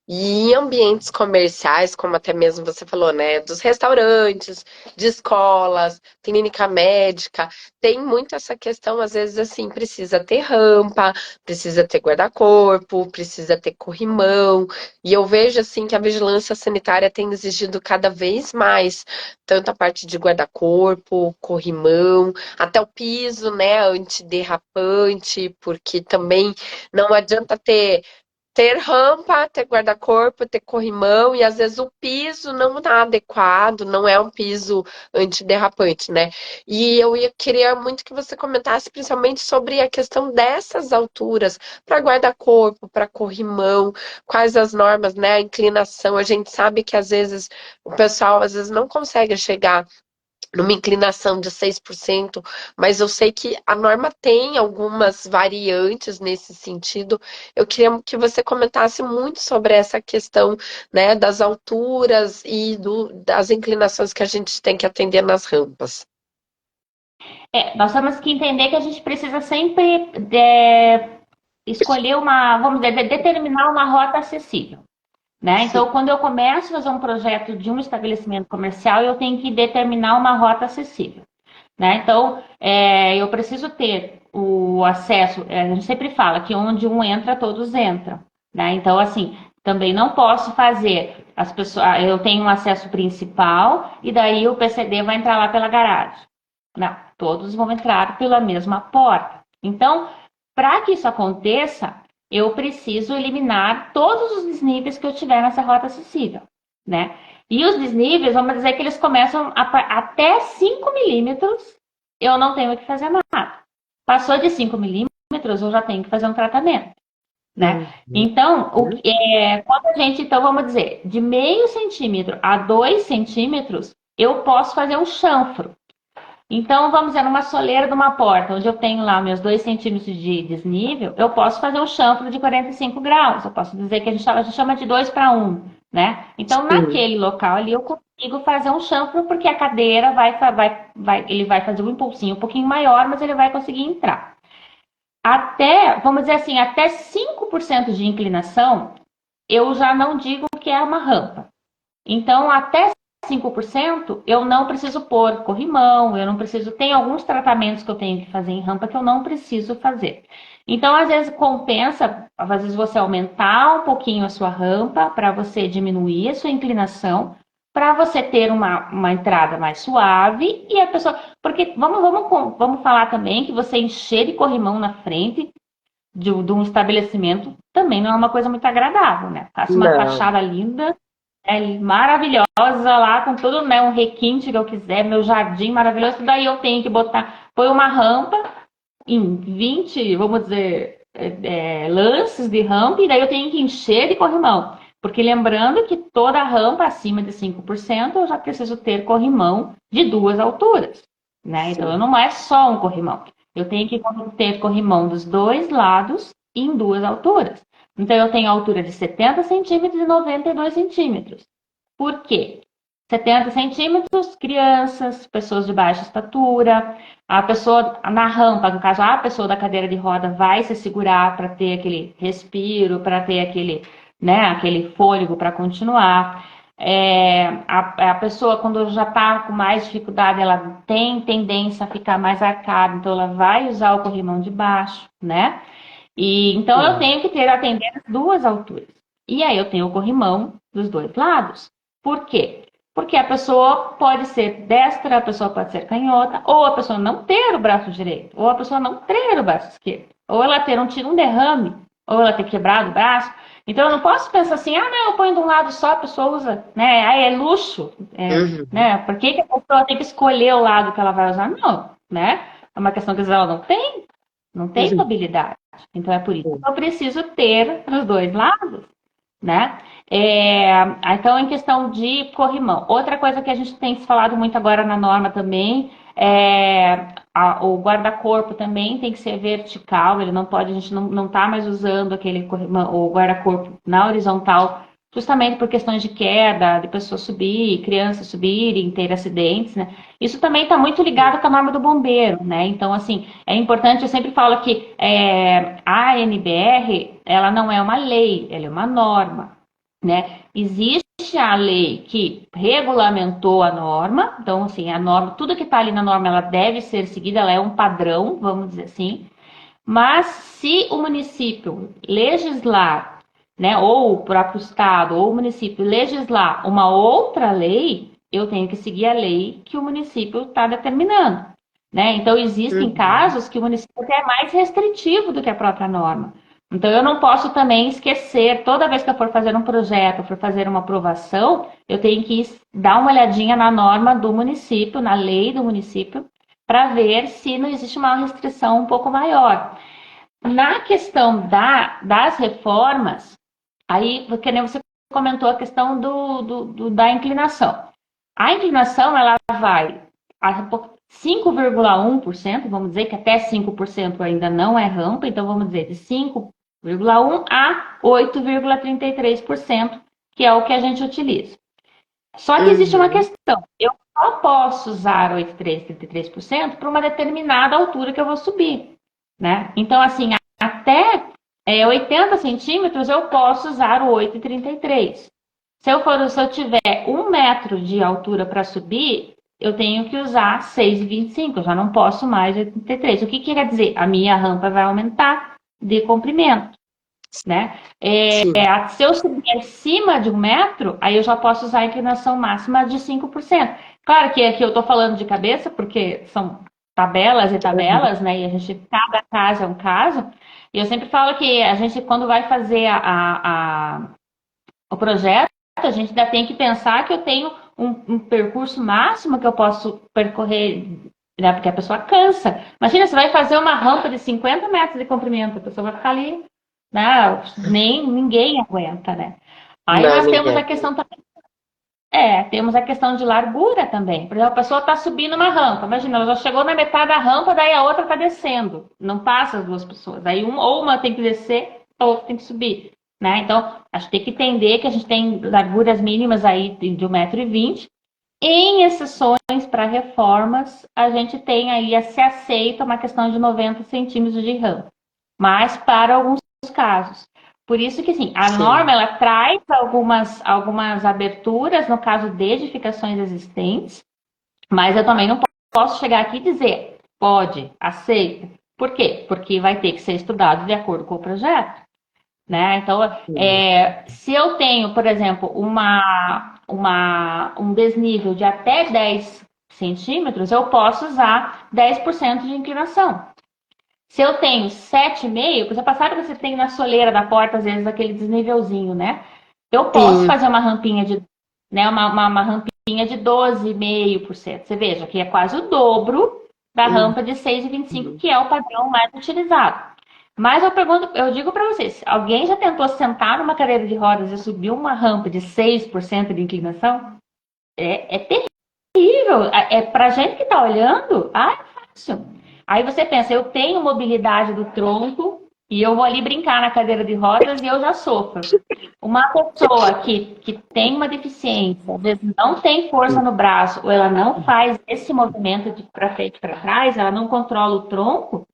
E em ambientes comerciais, como até mesmo você falou, né, dos restaurantes, de escolas, clínica médica, tem muito essa questão, às vezes, assim, precisa ter rampa, precisa ter guarda-corpo, precisa ter corrimão, e eu vejo, assim, que a vigilância sanitária tem exigido cada vez mais, tanto a parte de guarda-corpo, corrimão, até o piso, né, antiderrapante, porque também não adianta ter ter rampa, ter guarda-corpo, ter corrimão, e às vezes o piso não está adequado, não é um piso antiderrapante, né? E queria muito que você comentasse principalmente sobre a questão dessas alturas para guarda-corpo, para corrimão, quais as normas, né? A inclinação. A gente sabe que às vezes o pessoal às vezes não consegue chegar numa inclinação de 6%, mas eu sei que a norma tem algumas variantes nesse sentido. Eu queria que você comentasse muito sobre essa questão, né, das alturas e das inclinações que a gente tem que atender nas rampas. Nós temos que entender que a gente precisa sempre escolher vamos dizer, determinar uma rota acessível. Né? Sim, Então, quando eu começo a fazer um projeto de um estabelecimento comercial, eu tenho que determinar uma rota acessível. Né? Então, eu preciso ter o acesso, a gente sempre fala que onde um entra, todos entram. Né? Então, assim, também não posso fazer as pessoas. Eu tenho um acesso principal e daí o PCD vai entrar lá pela garagem. Não, todos vão entrar pela mesma porta. Então, para que isso aconteça, eu preciso eliminar todos os desníveis que eu tiver nessa rota acessível, né? E os desníveis, vamos dizer que eles começam até 5 milímetros, eu não tenho que fazer nada. Passou de 5 milímetros, eu já tenho que fazer um tratamento, né? uhum, Então, quando a gente, então, vamos dizer, de meio centímetro a 2 centímetros, eu posso fazer um chanfro. Então, vamos dizer, numa soleira de uma porta, onde eu tenho lá meus 2 centímetros de desnível, eu posso fazer um chanfro de 45 graus. Eu posso dizer que a gente chama de 2 para 1, né? Então, sim, naquele local ali, eu consigo fazer um chanfro, porque a cadeira ele vai fazer um impulsinho um pouquinho maior, mas ele vai conseguir entrar. Até, vamos dizer assim, até 5% de inclinação, eu já não digo que é uma rampa. Então, até 5% eu não preciso pôr corrimão, eu não preciso. Tem alguns tratamentos que eu tenho que fazer em rampa que eu não preciso fazer. Então, às vezes, compensa, às vezes, você aumentar um pouquinho a sua rampa para você diminuir a sua inclinação, para você ter uma entrada mais suave e a pessoa. Porque vamos falar também que você encher de corrimão na frente de um estabelecimento também não é uma coisa muito agradável, né? Faça uma não. fachada linda, maravilhosa lá, com tudo, né? Um requinte que eu quiser, meu jardim maravilhoso. Daí eu tenho que põe uma rampa em 20, vamos dizer, lances de rampa, e daí eu tenho que encher de corrimão. Porque lembrando que toda rampa acima de 5% eu já preciso ter corrimão de duas alturas, né? Então Sim. não é só um corrimão. Eu tenho que ter corrimão dos dois lados em duas alturas. Então eu tenho a altura de 70 centímetros e 92 centímetros. Por quê? 70 centímetros, crianças, pessoas de baixa estatura, a pessoa na rampa, no caso, a pessoa da cadeira de roda vai se segurar para ter aquele respiro, para ter aquele fôlego para continuar. A pessoa, quando já está com mais dificuldade, ela tem tendência a ficar mais arcada, então ela vai usar o corrimão de baixo, né? E então eu Sim. tenho que ter atender as duas alturas. E aí eu tenho o corrimão dos dois lados. Por quê? Porque a pessoa pode ser destra, a pessoa pode ser canhota, ou a pessoa não ter o braço direito, ou a pessoa não ter o braço esquerdo, ou ela ter um derrame, ou ela ter quebrado o braço. Então eu não posso pensar assim, não, eu ponho de um lado só, a pessoa usa, né? Aí é luxo, Uhum, né? Por que a pessoa tem que escolher o lado que ela vai usar? Não, né? É uma questão que ela não tem uhum, mobilidade. Então é por isso sim. que eu preciso ter os dois lados, né? Então, em questão de corrimão, outra coisa que a gente tem se falado muito agora na norma também o guarda-corpo também tem que ser vertical, ele não pode, a gente não está mais usando aquele corrimão, o guarda-corpo na horizontal, justamente por questões de queda, de pessoas subir, crianças subirem, ter acidentes, né? Isso também está muito ligado com a norma do bombeiro, né? Então, assim, é importante, eu sempre falo que a NBR, ela não é uma lei, ela é uma norma, né? Existe a lei que regulamentou a norma, então, assim, a norma, tudo que está ali na norma, ela deve ser seguida, ela é um padrão, vamos dizer assim, mas se o município legislar, né, ou o próprio estado, ou o município legislar uma outra lei, eu tenho que seguir a lei que o município está determinando, né? Então existem Uhum, casos que o município é mais restritivo do que a própria norma. Então, eu não posso também esquecer, toda vez que eu for fazer um projeto, for fazer uma aprovação, eu tenho que dar uma olhadinha na norma do município, na lei do município, para ver se não existe uma restrição um pouco maior. Na questão das reformas, aí, porque nem você comentou a questão da inclinação. A inclinação, ela vai a 5,1%, vamos dizer que até 5% ainda não é rampa, então vamos dizer de 5,1% a 8,33%, que é o que a gente utiliza. Só que existe uma Uhum. questão. Eu só posso usar 8,33% para uma determinada altura que eu vou subir, né? Então, assim, até 80 centímetros eu posso usar o 8,33. Se eu tiver 1 metro de altura para subir, eu tenho que usar 6,25. Eu já não posso mais 8,33. O que quer dizer? A minha rampa vai aumentar de comprimento, né? Sim. Se eu subir acima de 1 metro, aí eu já posso usar a inclinação máxima de 5%. Claro que aqui eu estou falando de cabeça, porque são tabelas e Uhum. tabelas, né? E a gente, cada caso é um caso. E eu sempre falo que a gente, quando vai fazer o projeto, a gente ainda tem que pensar que eu tenho um percurso máximo que eu posso percorrer, né? Porque a pessoa cansa. Imagina, você vai fazer uma rampa de 50 metros de comprimento, a pessoa vai ficar ali, né? Nem ninguém aguenta, né? Aí Não, nós temos ninguém a aguenta. questão também. Temos a questão de largura também. Por exemplo, a pessoa está subindo uma rampa. Imagina, ela já chegou na metade da rampa, daí a outra está descendo. Não passa as duas pessoas. Aí ou uma tem que descer, a outra tem que subir. Né? Então, a gente tem que entender que a gente tem larguras mínimas aí de 1,20 m. Em exceções para reformas, a gente tem aí, se aceita uma questão de 90 centímetros de rampa. Mas para alguns casos. Por isso que, sim, a norma Sim. ela traz algumas aberturas, no caso de edificações existentes, mas eu também não posso chegar aqui e dizer, pode, aceita. Por quê? Porque vai ter que ser estudado de acordo com o projeto. Né? Então, Sim. se eu tenho, por exemplo, um desnível de até 10 centímetros, eu posso usar 10% de inclinação. Se eu tenho 7,5, você sabe que você tem na soleira da porta, às vezes, aquele desnívelzinho, né? Eu posso Sim. fazer uma rampinha né, uma rampinha de 12,5%. Você veja que é quase o dobro da rampa de 6,25, Uhum. que é o padrão mais utilizado. Mas eu digo para vocês, alguém já tentou sentar numa cadeira de rodas e subir uma rampa de 6% de inclinação? É terrível. Para gente que está olhando, é fácil. Aí você pensa, eu tenho mobilidade do tronco e eu vou ali brincar na cadeira de rodas e eu já sofro. Uma pessoa que tem uma deficiência, às vezes não tem força no braço, ou ela não faz esse movimento de para frente e para trás, ela não controla o tronco,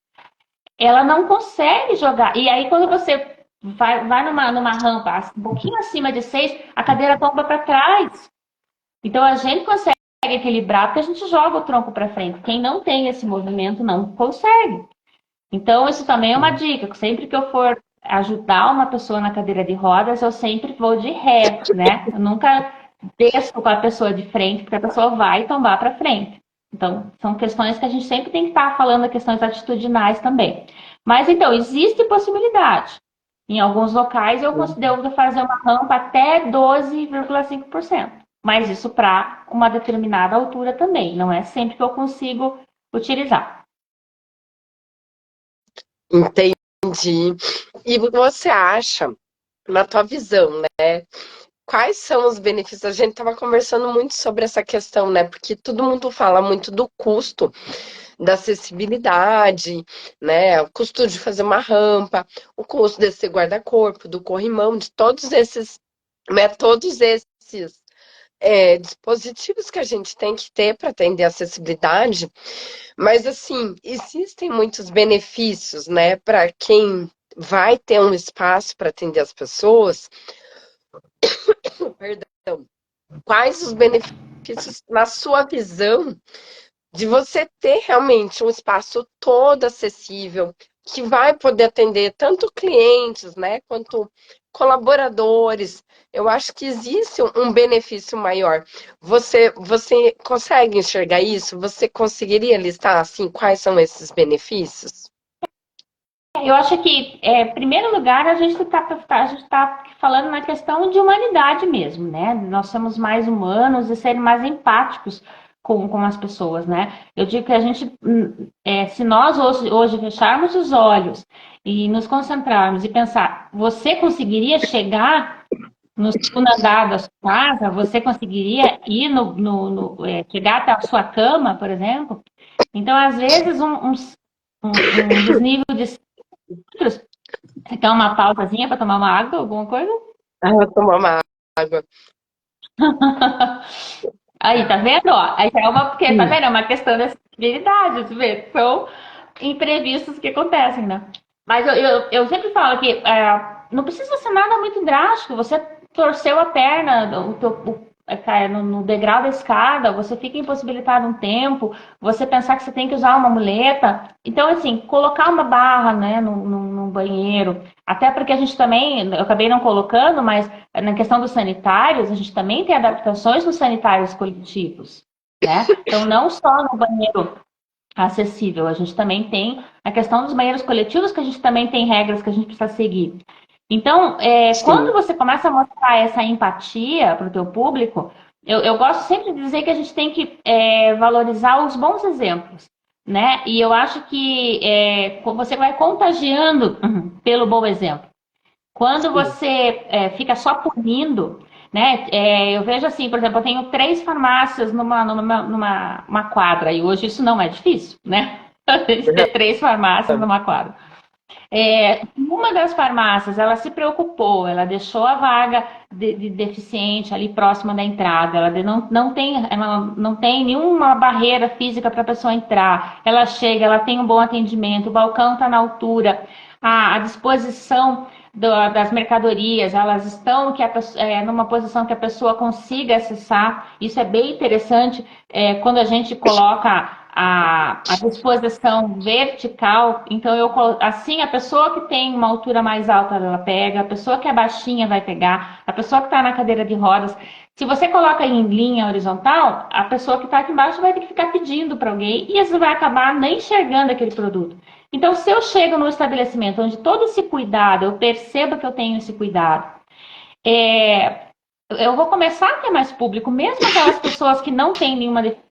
ela não consegue jogar. E aí, quando você vai numa rampa um pouquinho acima de 6, a cadeira tomba para trás. Então, a gente consegue equilibrar porque a gente joga o tronco para frente. Quem não tem esse movimento não consegue. Então, isso também é uma dica. Sempre que eu for ajudar uma pessoa na cadeira de rodas, eu sempre vou de ré, né? Eu nunca desço com a pessoa de frente, porque a pessoa vai tombar para frente. Então, são questões que a gente sempre tem que estar falando, questões atitudinais também. Mas, então, existe possibilidade. Em alguns locais, eu considero fazer uma rampa até 12,5%. Mas isso para uma determinada altura também. Não é sempre que eu consigo utilizar. Entendi. E você acha, na tua visão, né? Quais são os benefícios? A gente estava conversando muito sobre essa questão, né? Porque todo mundo fala muito do custo da acessibilidade, né? O custo de fazer uma rampa, o custo desse guarda-corpo, do corrimão, de todos esses, né? Todos esses dispositivos que a gente tem que ter para atender a acessibilidade. Mas assim, existem muitos benefícios, né? Para quem vai ter um espaço para atender as pessoas. Perdão. Quais os benefícios, na sua visão, de você ter realmente um espaço todo acessível, que vai poder atender tanto clientes, né, quanto colaboradores. Eu acho que existe um benefício maior. Você consegue enxergar isso? Você conseguiria listar assim quais são esses benefícios? eu acho que, em primeiro lugar, a gente tá falando na questão de humanidade mesmo, né? Nós somos mais humanos e serem mais empáticos com as pessoas, né? Eu digo que a gente, se nós hoje fecharmos os olhos e nos concentrarmos e pensar, você conseguiria chegar no segundo andar da sua casa? Você conseguiria ir chegar até a sua cama, por exemplo? Então, às vezes, um desnível de litros. Você quer uma pausazinha para tomar uma água, alguma coisa? Ah, vou tomar uma água. Aí, tá vendo? Ó, aí é porque, tá Hum. vendo? É uma questão de acessibilidade, você vê? São imprevistos que acontecem, né? Mas eu sempre falo que não precisa ser nada muito drástico. Você torceu a perna, no degrau da escada, você fica impossibilitado um tempo, você pensar que você tem que usar uma muleta. Então, assim, colocar uma barra, né, no banheiro. Até porque a gente também, eu acabei não colocando, mas na questão dos sanitários, a gente também tem adaptações nos sanitários coletivos, né? Então, não só no banheiro acessível, a gente também tem a questão dos banheiros coletivos, que a gente também tem regras que a gente precisa seguir. Então, quando Sim, você começa a mostrar essa empatia para o teu público, eu gosto sempre de dizer que a gente tem que valorizar os bons exemplos, né? E eu acho que você vai contagiando pelo bom exemplo. Quando sim. você fica só punindo, né? Eu vejo assim, por exemplo, eu tenho 3 farmácias numa quadra, e hoje isso não é difícil, né? A gente ter 3 farmácias numa quadra. Uma das farmácias, ela se preocupou, ela deixou a vaga de deficiente ali próxima da entrada, ela não tem nenhuma barreira física para a pessoa entrar, ela chega, ela tem um bom atendimento, o balcão está na altura, a disposição das mercadorias, elas estão numa posição que a pessoa consiga acessar, isso é bem interessante, quando a gente coloca a disposição vertical, então assim a pessoa que tem uma altura mais alta ela pega, a pessoa que é baixinha vai pegar, a pessoa que está na cadeira de rodas. Se você coloca em linha horizontal, a pessoa que está aqui embaixo vai ter que ficar pedindo para alguém e você vai acabar nem enxergando aquele produto. Então, se eu chego no estabelecimento onde todo esse cuidado, eu percebo que eu tenho esse cuidado, eu vou começar a ter mais público, mesmo aquelas pessoas que não têm nenhuma deficiência,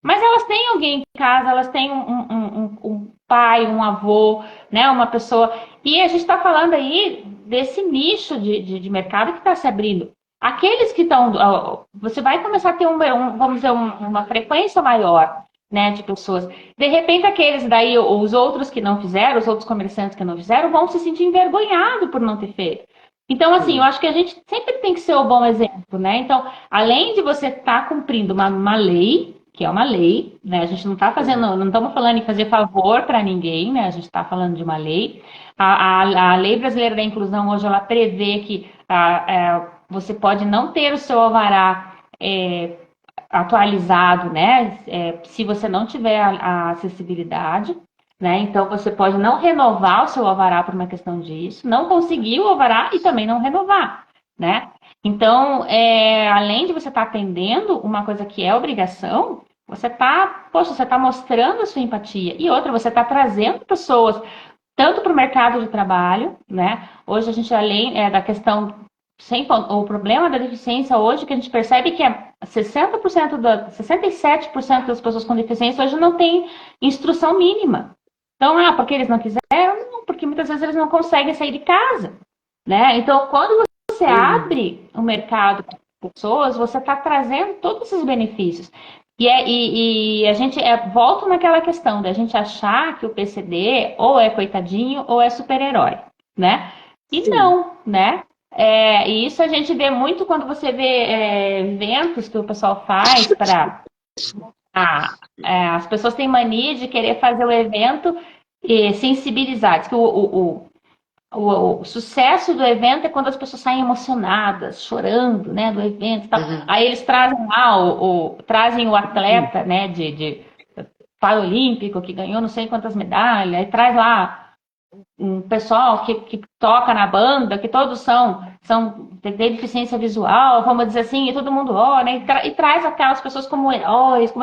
mas elas têm alguém em casa, elas têm um pai, um avô, né, uma pessoa. E a gente está falando aí desse nicho de mercado que está se abrindo. Aqueles que estão. Você vai começar a ter vamos dizer, uma frequência maior, né, de pessoas. De repente, aqueles daí, os outros que não fizeram, os outros comerciantes que não fizeram, vão se sentir envergonhados por não ter feito. Então, assim, eu Sim. acho que a gente sempre tem que ser o bom exemplo, né? Então, além de você estar cumprindo uma lei, que é uma lei, né? A gente não está fazendo, não estamos falando em fazer favor para ninguém, né? A gente está falando de uma lei. A lei brasileira da inclusão hoje ela prevê que você pode não ter o seu alvará atualizado, né? Se você não tiver a acessibilidade, né? Então você pode não renovar o seu alvará por uma questão disso, não conseguir o alvará e também não renovar, né? Então, além de você estar atendendo uma coisa que é obrigação, você está mostrando a sua empatia. E outra, você está trazendo pessoas tanto para o mercado de trabalho, né? Hoje a gente, além da questão, o problema da deficiência hoje, que a gente percebe que 67% das pessoas com deficiência hoje não tem instrução mínima. Então, porque eles não quiseram? Não, porque muitas vezes eles não conseguem sair de casa, né? Então, quando você Uhum. abre o mercado para pessoas, você está trazendo todos esses benefícios. E a gente volta naquela questão da gente achar que o PCD ou é coitadinho ou é super-herói, né? E Sim. não, né? E isso a gente vê muito quando você vê eventos que o pessoal faz para. As pessoas têm mania de querer fazer o evento sensibilizar. Diz que o sucesso do evento é quando as pessoas saem emocionadas, chorando, né, do evento e tal. Uhum. Aí eles trazem lá trazem o atleta, né, de paralímpico que ganhou não sei quantas medalhas, aí traz lá um pessoal que toca na banda, que todos têm deficiência visual, vamos dizer assim, e todo mundo olha, e traz aquelas pessoas como heróis.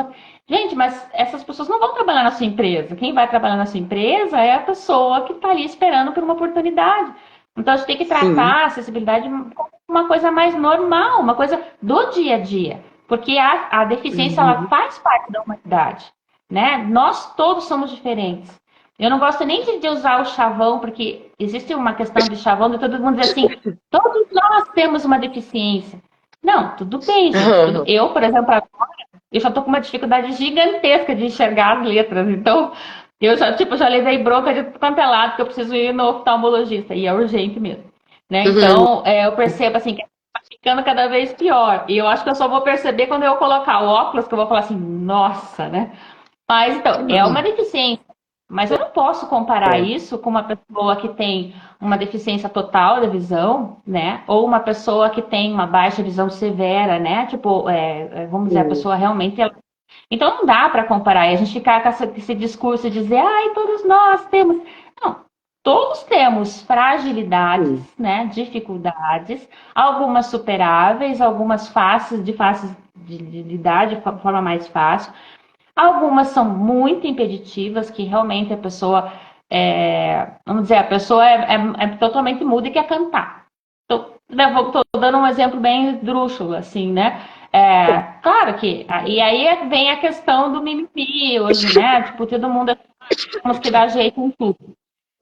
Gente, mas essas pessoas não vão trabalhar na sua empresa. Quem vai trabalhar na sua empresa é a pessoa que está ali esperando por uma oportunidade. Então a gente tem que Sim. tratar a acessibilidade como uma coisa mais normal, uma coisa do dia a dia. Porque a deficiência ela Uhum. faz parte da humanidade, né? Nós todos somos diferentes. Eu não gosto nem de usar o chavão, porque existe uma questão de chavão de todo mundo dizer assim, todos nós temos uma deficiência. Não, tudo bem, gente. Eu, por exemplo, eu já estou com uma dificuldade gigantesca de enxergar as letras. Então, eu já, tipo, já levei bronca de quanto é lado que eu preciso ir no oftalmologista. E é urgente mesmo. Né? Uhum. Então, eu percebo assim que está ficando cada vez pior. E eu acho que eu só vou perceber quando eu colocar o óculos, que eu vou falar assim, nossa, né? Mas então, é uma deficiência. Mas eu não posso comparar É. isso com uma pessoa que tem uma deficiência total da visão, né? Ou uma pessoa que tem uma baixa visão severa, né? Tipo, vamos dizer, a Sim. pessoa realmente. Então não dá para comparar. E a gente ficar com esse discurso de dizer, ai, todos nós temos. Não, todos temos fragilidades, Sim. né? Dificuldades, algumas superáveis, algumas fáceis de lidar de forma mais fácil. Algumas são muito impeditivas, que realmente a pessoa, vamos dizer, a pessoa é totalmente muda e quer cantar. Estou dando um exemplo bem esdrúxulo, assim, né? Claro que, e aí vem a questão do mimimi hoje, né? Tipo, todo mundo temos que dar jeito em tudo.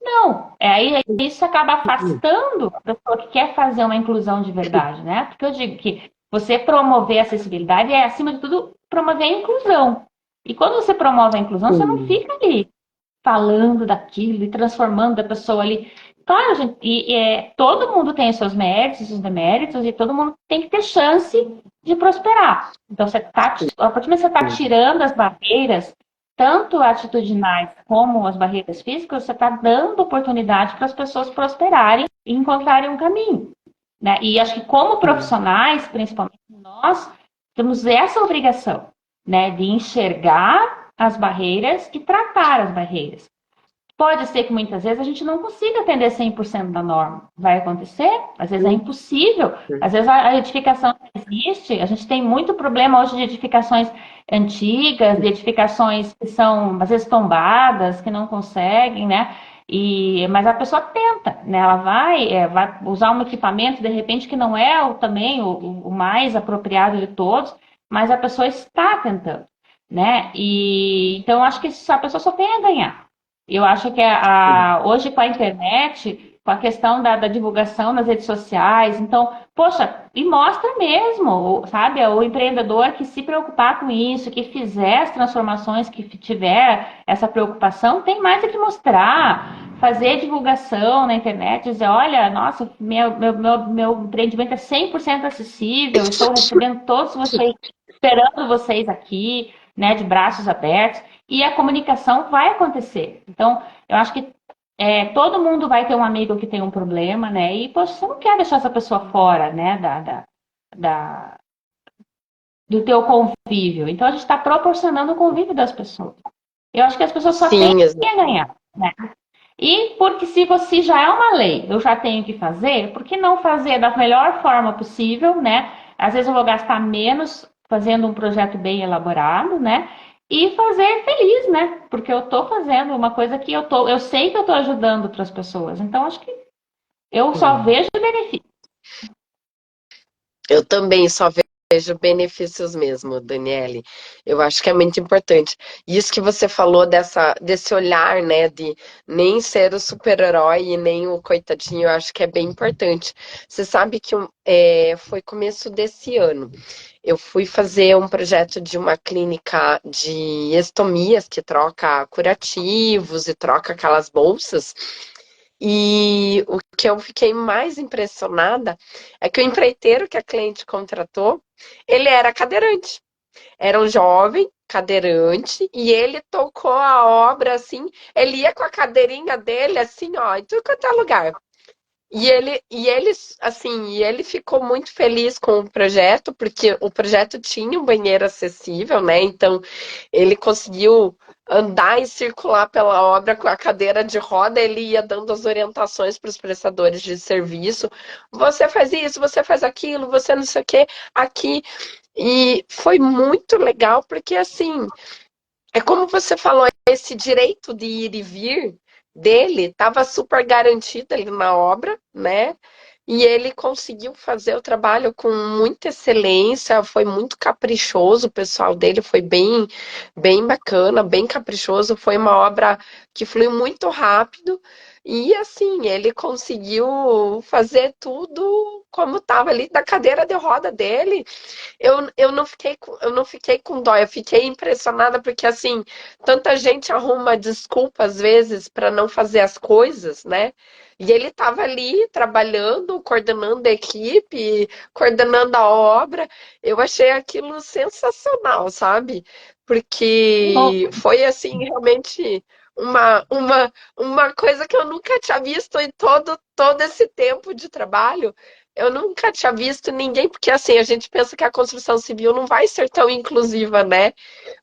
Não, aí isso acaba afastando a pessoa que quer fazer uma inclusão de verdade, né? Porque eu digo que você promover a acessibilidade é, acima de tudo, promover a inclusão. E quando você promove a inclusão, você não Sim. fica ali falando daquilo e transformando a pessoa ali. Claro, gente, todo mundo tem os seus méritos, os seus deméritos, e todo mundo tem que ter chance de prosperar. Então, a partir do momento que você está tirando as barreiras, tanto atitudinais como as barreiras físicas, você está dando oportunidade para as pessoas prosperarem e encontrarem um caminho. Né? E acho que como Sim. profissionais, principalmente nós, temos essa obrigação, né, de enxergar as barreiras e tratar as barreiras. Pode ser que muitas vezes a gente não consiga atender 100% da norma. Vai acontecer, às vezes é impossível, às vezes a edificação não existe. A gente tem muito problema hoje de edificações antigas, de edificações que são às vezes tombadas, que não conseguem, né? Mas a pessoa tenta, né? Ela vai usar um equipamento de repente que não é também o mais apropriado de todos, mas a pessoa está tentando, né? E então acho que a pessoa só tem a ganhar. Eu acho que hoje com a internet, com a questão da divulgação nas redes sociais, então, poxa, e mostra mesmo, sabe? O empreendedor que se preocupar com isso, que fizer as transformações, que tiver essa preocupação, tem mais é que mostrar, fazer divulgação na internet, dizer, olha, nossa, meu empreendimento é 100% acessível, estou recebendo todos vocês, esperando vocês aqui, né, de braços abertos e a comunicação vai acontecer. Então, eu acho que todo mundo vai ter um amigo que tem um problema, né? E, poxa, você não quer deixar essa pessoa fora, né? Da- do teu convívio. Então, a gente está proporcionando o convívio das pessoas. Eu acho que as pessoas só têm Sim, a ganhar, né? E porque se você já é uma lei, eu já tenho que fazer, por que não fazer da melhor forma possível, né? Às vezes eu vou gastar menos fazendo um projeto bem elaborado, né? E fazer feliz, né? Porque eu estou fazendo uma coisa que eu sei que eu estou ajudando outras pessoas. Então acho que eu só sim. vejo benefício. Eu também só vejo benefícios mesmo, Daniele. Eu acho que é muito importante. Isso que você falou desse olhar, né, de nem ser o super-herói e nem o coitadinho, eu acho que é bem importante. Você sabe que foi começo desse ano. Eu fui fazer um projeto de uma clínica de estomias que troca curativos e troca aquelas bolsas. E o que eu fiquei mais impressionada é que o empreiteiro que a cliente contratou, ele era cadeirante. Era um jovem cadeirante e ele tocou a obra assim, ele ia com a cadeirinha dele assim, ó, em tudo quanto é lugar. E ele ficou muito feliz com o projeto, porque o projeto tinha um banheiro acessível, né? Então, ele conseguiu. andar e circular pela obra com a cadeira de roda, ele ia dando as orientações para os prestadores de serviço. Você faz isso, você faz aquilo, você não sei o que, aqui. E foi muito legal, porque assim, é como você falou, esse direito de ir e vir dele estava super garantido ali na obra, né? E ele conseguiu fazer o trabalho com muita excelência, foi muito caprichoso, o pessoal dele foi bem bacana, bem caprichoso, foi uma obra que fluiu muito rápido e assim, ele conseguiu fazer tudo como estava ali na cadeira de roda dele. Eu não fiquei com dó, eu fiquei impressionada porque assim, tanta gente arruma desculpa às vezes para não fazer as coisas, né? E ele estava ali trabalhando, coordenando a equipe, coordenando a obra. Eu achei aquilo sensacional, sabe? Porque foi assim, realmente uma coisa que eu nunca tinha visto em todo esse tempo de trabalho. Eu nunca tinha visto ninguém, porque assim, a gente pensa que a construção civil não vai ser tão inclusiva, né?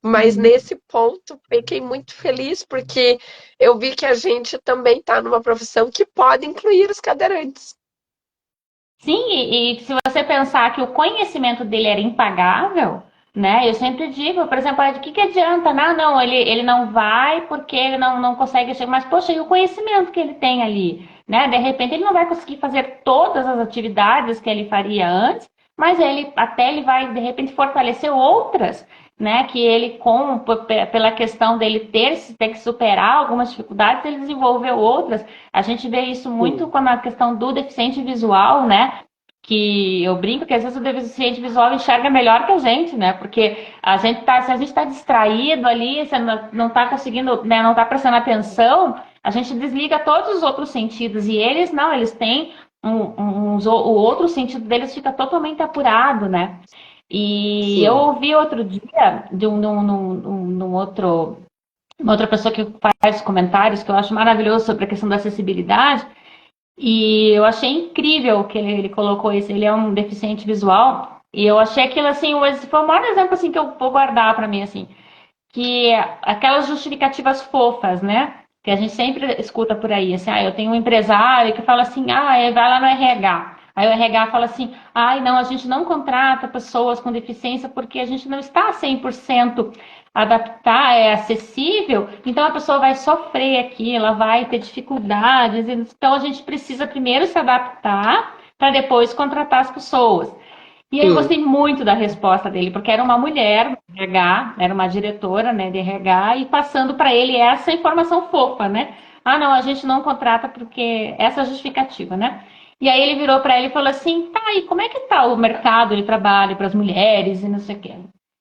Mas nesse ponto, fiquei muito feliz, porque eu vi que a gente também está numa profissão que pode incluir os cadeirantes. Sim, e se você pensar que o conhecimento dele era impagável, né? Eu sempre digo, por exemplo, de que adianta? Não, ele não vai porque ele não consegue chegar, mas poxa, e o conhecimento que ele tem ali, né? De repente ele não vai conseguir fazer todas as atividades que ele faria antes, mas ele vai de repente fortalecer outras, né? Que ele pela questão dele ter que superar algumas dificuldades, ele desenvolveu outras. A gente vê isso muito Sim, com a questão do deficiente visual, né? Que eu brinco que às vezes o deficiente visual enxerga melhor que a gente, né? Porque se a gente está distraído ali, você não está conseguindo, né, não está prestando atenção, a gente desliga todos os outros sentidos. E eles não, eles têm o outro sentido deles fica totalmente apurado, né? E eu sim. ouvi outro dia de uma outra pessoa que faz comentários que eu acho maravilhoso sobre a questão da acessibilidade. E eu achei incrível que ele colocou isso. Ele é um deficiente visual. E eu achei aquilo assim, foi o maior exemplo assim que eu vou guardar para mim assim, que aquelas justificativas fofas, né? Que a gente sempre escuta por aí, assim, eu tenho um empresário que fala assim, vai lá no RH. Aí o RH fala assim, não, a gente não contrata pessoas com deficiência porque a gente não está 100% adaptar, é acessível, então a pessoa vai sofrer aqui, ela vai ter dificuldades, então a gente precisa primeiro se adaptar para depois contratar as pessoas. E aí eu Sim. gostei muito da resposta dele, porque era uma mulher, RH, era uma diretora, né, de RH, e passando para ele essa informação fofa, né? Não, a gente não contrata porque essa é a justificativa, né? E aí ele virou para ela e falou assim: tá, e como é que tá o mercado de trabalho para as mulheres e não sei o quê,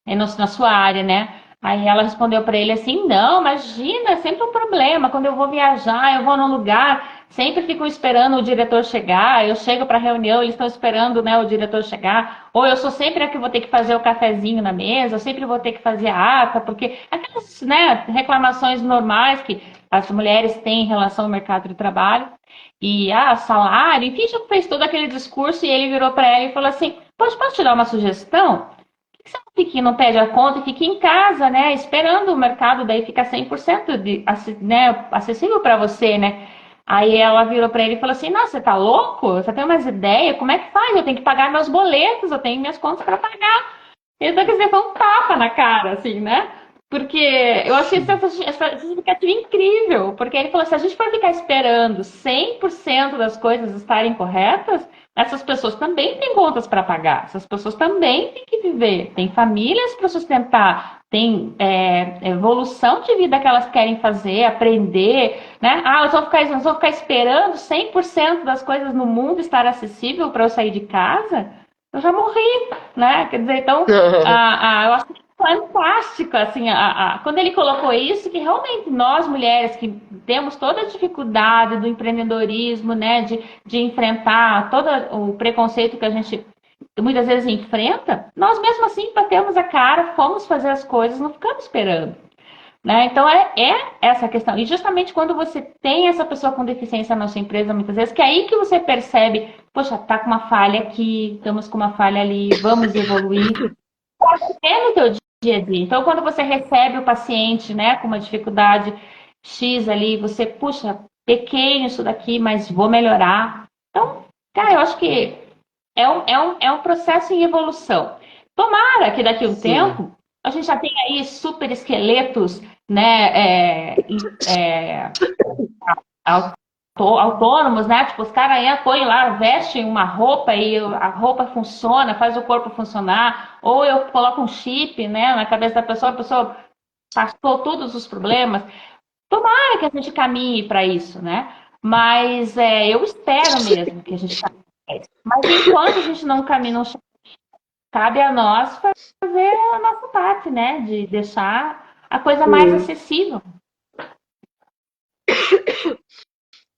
na sua área, né? Aí ela respondeu para ele assim: não, imagina, é sempre um problema. Quando eu vou viajar, eu vou num lugar, sempre ficam esperando o diretor chegar. Eu chego para a reunião, eles estão esperando, né, o diretor chegar. Ou eu sou sempre a que vou ter que fazer o cafezinho na mesa, eu sempre vou ter que fazer a ata, porque aquelas, né, reclamações normais que as mulheres têm em relação ao mercado de trabalho. E, salário, enfim, já fez todo aquele discurso e ele virou para ela e falou assim: posso te dar uma sugestão? Você não fique, não pede a conta e fique em casa, né? Esperando o mercado daí ficar 100% né, acessível para você, né? Aí ela virou para ele e falou assim: nossa, você tá louco? Você tem umas ideias? Como é que faz? Eu tenho que pagar meus boletos, eu tenho minhas contas para pagar. Então, quer dizer, foi um tapa na cara, assim, né? Porque eu achei essa justificativa incrível. Porque ele falou: se a gente for ficar esperando 100% das coisas estarem corretas, essas pessoas também têm contas para pagar, essas pessoas também têm que viver, têm famílias para sustentar, tem evolução de vida que elas querem fazer, aprender, né? Elas vão ficar esperando 100% das coisas no mundo estar acessível para eu sair de casa? Eu já morri, né? Quer dizer, então, eu acho fantástico, assim, quando ele colocou isso, que realmente nós, mulheres, que temos toda a dificuldade do empreendedorismo, né, de enfrentar todo o preconceito que a gente muitas vezes enfrenta, nós mesmo assim batemos a cara, fomos fazer as coisas, não ficamos esperando. Né? Então é essa a questão. E justamente quando você tem essa pessoa com deficiência na sua empresa, muitas vezes, que é aí que você percebe, poxa, tá com uma falha aqui, estamos com uma falha ali, vamos evoluir. É no teu dia a dia. Então, quando você recebe o paciente, né, com uma dificuldade X ali, você, puxa, pequeno isso daqui, mas vou melhorar. Então, cara, eu acho que é um processo em evolução. Tomara que daqui a um Sim. tempo a gente já tenha aí super esqueletos, né, autônomos, né? Tipo, os caras põem lá, vestem uma roupa e a roupa funciona, faz o corpo funcionar. Ou eu coloco um chip, né, na cabeça da pessoa, a pessoa passou todos os problemas. Tomara que a gente caminhe para isso, né? Mas eu espero mesmo que a gente caminhe para isso. Mas enquanto a gente não caminha, não cabe a nós fazer a nossa parte, né? De deixar a coisa mais Sim. acessível.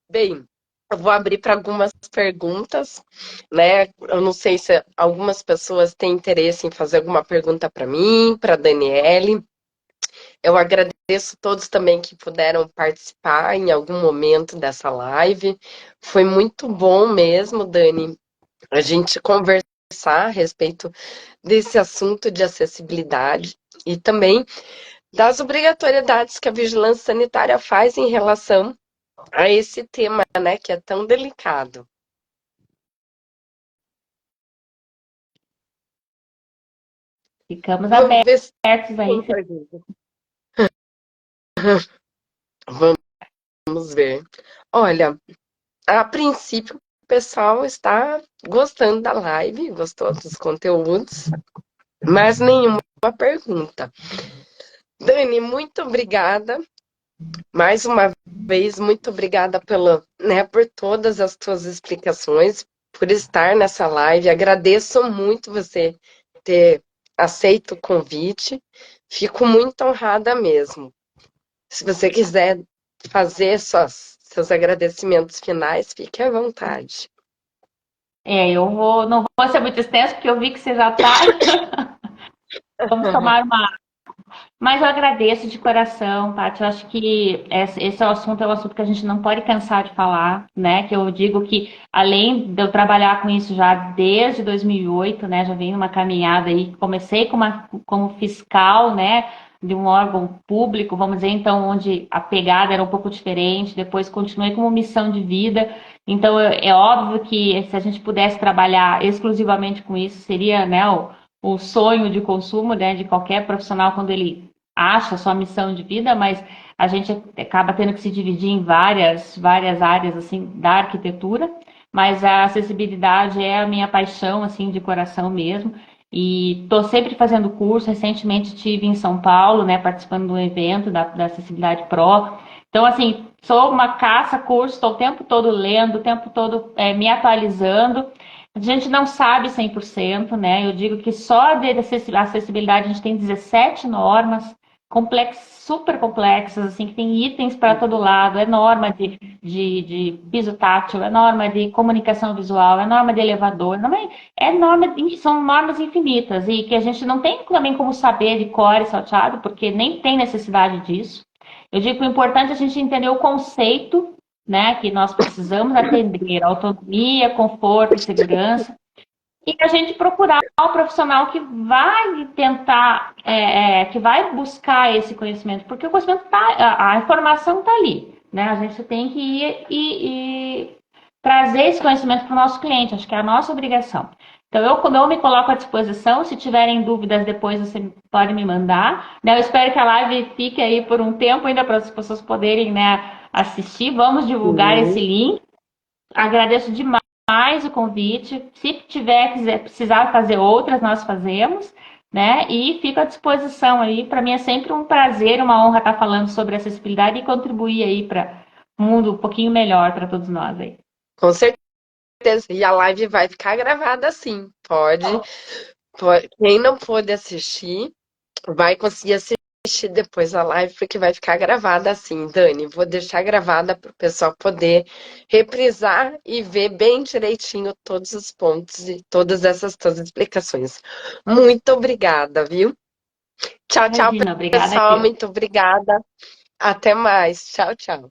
Bem, eu vou abrir para algumas perguntas, né? Eu não sei se algumas pessoas têm interesse em fazer alguma pergunta para mim, para Daniele. Eu agradeço todos também que puderam participar em algum momento dessa live. Foi muito bom mesmo, Dani, a gente conversar a respeito desse assunto de acessibilidade e também das obrigatoriedades que a vigilância sanitária faz em relação a esse tema, né, que é tão delicado. Ficamos Vamos ver se abertos aí. tem pergunta. Vamos ver. Olha, a princípio o pessoal está gostando da live, gostou dos conteúdos, mas nenhuma pergunta. Dani, muito obrigada. Mais uma vez, muito obrigada por todas as tuas explicações, por estar nessa live. Agradeço muito você ter aceito o convite. Fico muito honrada mesmo. Se você quiser fazer seus agradecimentos finais, fique à vontade. Não vou ser muito extenso, porque eu vi que você já está. Vamos tomar uma. Mas eu agradeço de coração, Paty. Eu acho que esse é um assunto que a gente não pode cansar de falar, né? Que eu digo que, além de eu trabalhar com isso já desde 2008, né? Já venho uma caminhada aí. Comecei como fiscal, né? De um órgão público, vamos dizer, então, onde a pegada era um pouco diferente. Depois continuei como missão de vida. Então, é óbvio que se a gente pudesse trabalhar exclusivamente com isso, seria, né? O sonho de consumo, né, de qualquer profissional quando ele acha sua missão de vida, mas a gente acaba tendo que se dividir em várias áreas assim da arquitetura, mas a acessibilidade é a minha paixão assim de coração mesmo. E estou sempre fazendo curso. Recentemente estive em São Paulo, né, participando do evento da Acessibilidade Pro. Então, assim, sou uma caça-curso, estou o tempo todo lendo, o tempo todo me atualizando. A gente não sabe 100%, né? Eu digo que só de acessibilidade a gente tem 17 normas super complexas, assim, que tem itens para todo lado. É norma de piso tátil, é norma de comunicação visual, é norma de elevador, são normas infinitas e que a gente não tem também como saber de cor e salteado, porque nem tem necessidade disso. Eu digo que o importante é a gente entender o conceito, né, que nós precisamos atender autonomia, conforto e segurança, e a gente procurar o profissional que vai tentar, que vai buscar esse conhecimento, porque o conhecimento a informação está ali, né? A gente tem que ir e trazer esse conhecimento para o nosso cliente, acho que é a nossa obrigação. Então, quando eu me coloco à disposição, se tiverem dúvidas depois, você pode me mandar. Né? Eu espero que a live fique aí por um tempo ainda para as pessoas poderem, né, assistir. Vamos divulgar esse Sim. link. Agradeço demais o convite. Se quiser precisar fazer outras, nós fazemos, né? E fico à disposição aí. Para mim é sempre um prazer, uma honra estar falando sobre acessibilidade e contribuir aí para um mundo um pouquinho melhor para todos nós aí. Com certeza. E a live vai ficar gravada sim. Quem não pôde assistir, vai conseguir assistir depois a live, porque vai ficar gravada assim, Dani. Vou deixar gravada para o pessoal poder reprisar e ver bem direitinho todos os pontos e todas essas tuas explicações. Muito obrigada, viu? Tchau, tchau, Imagina, obrigada pessoal. eu. Muito obrigada. Até mais. Tchau, tchau.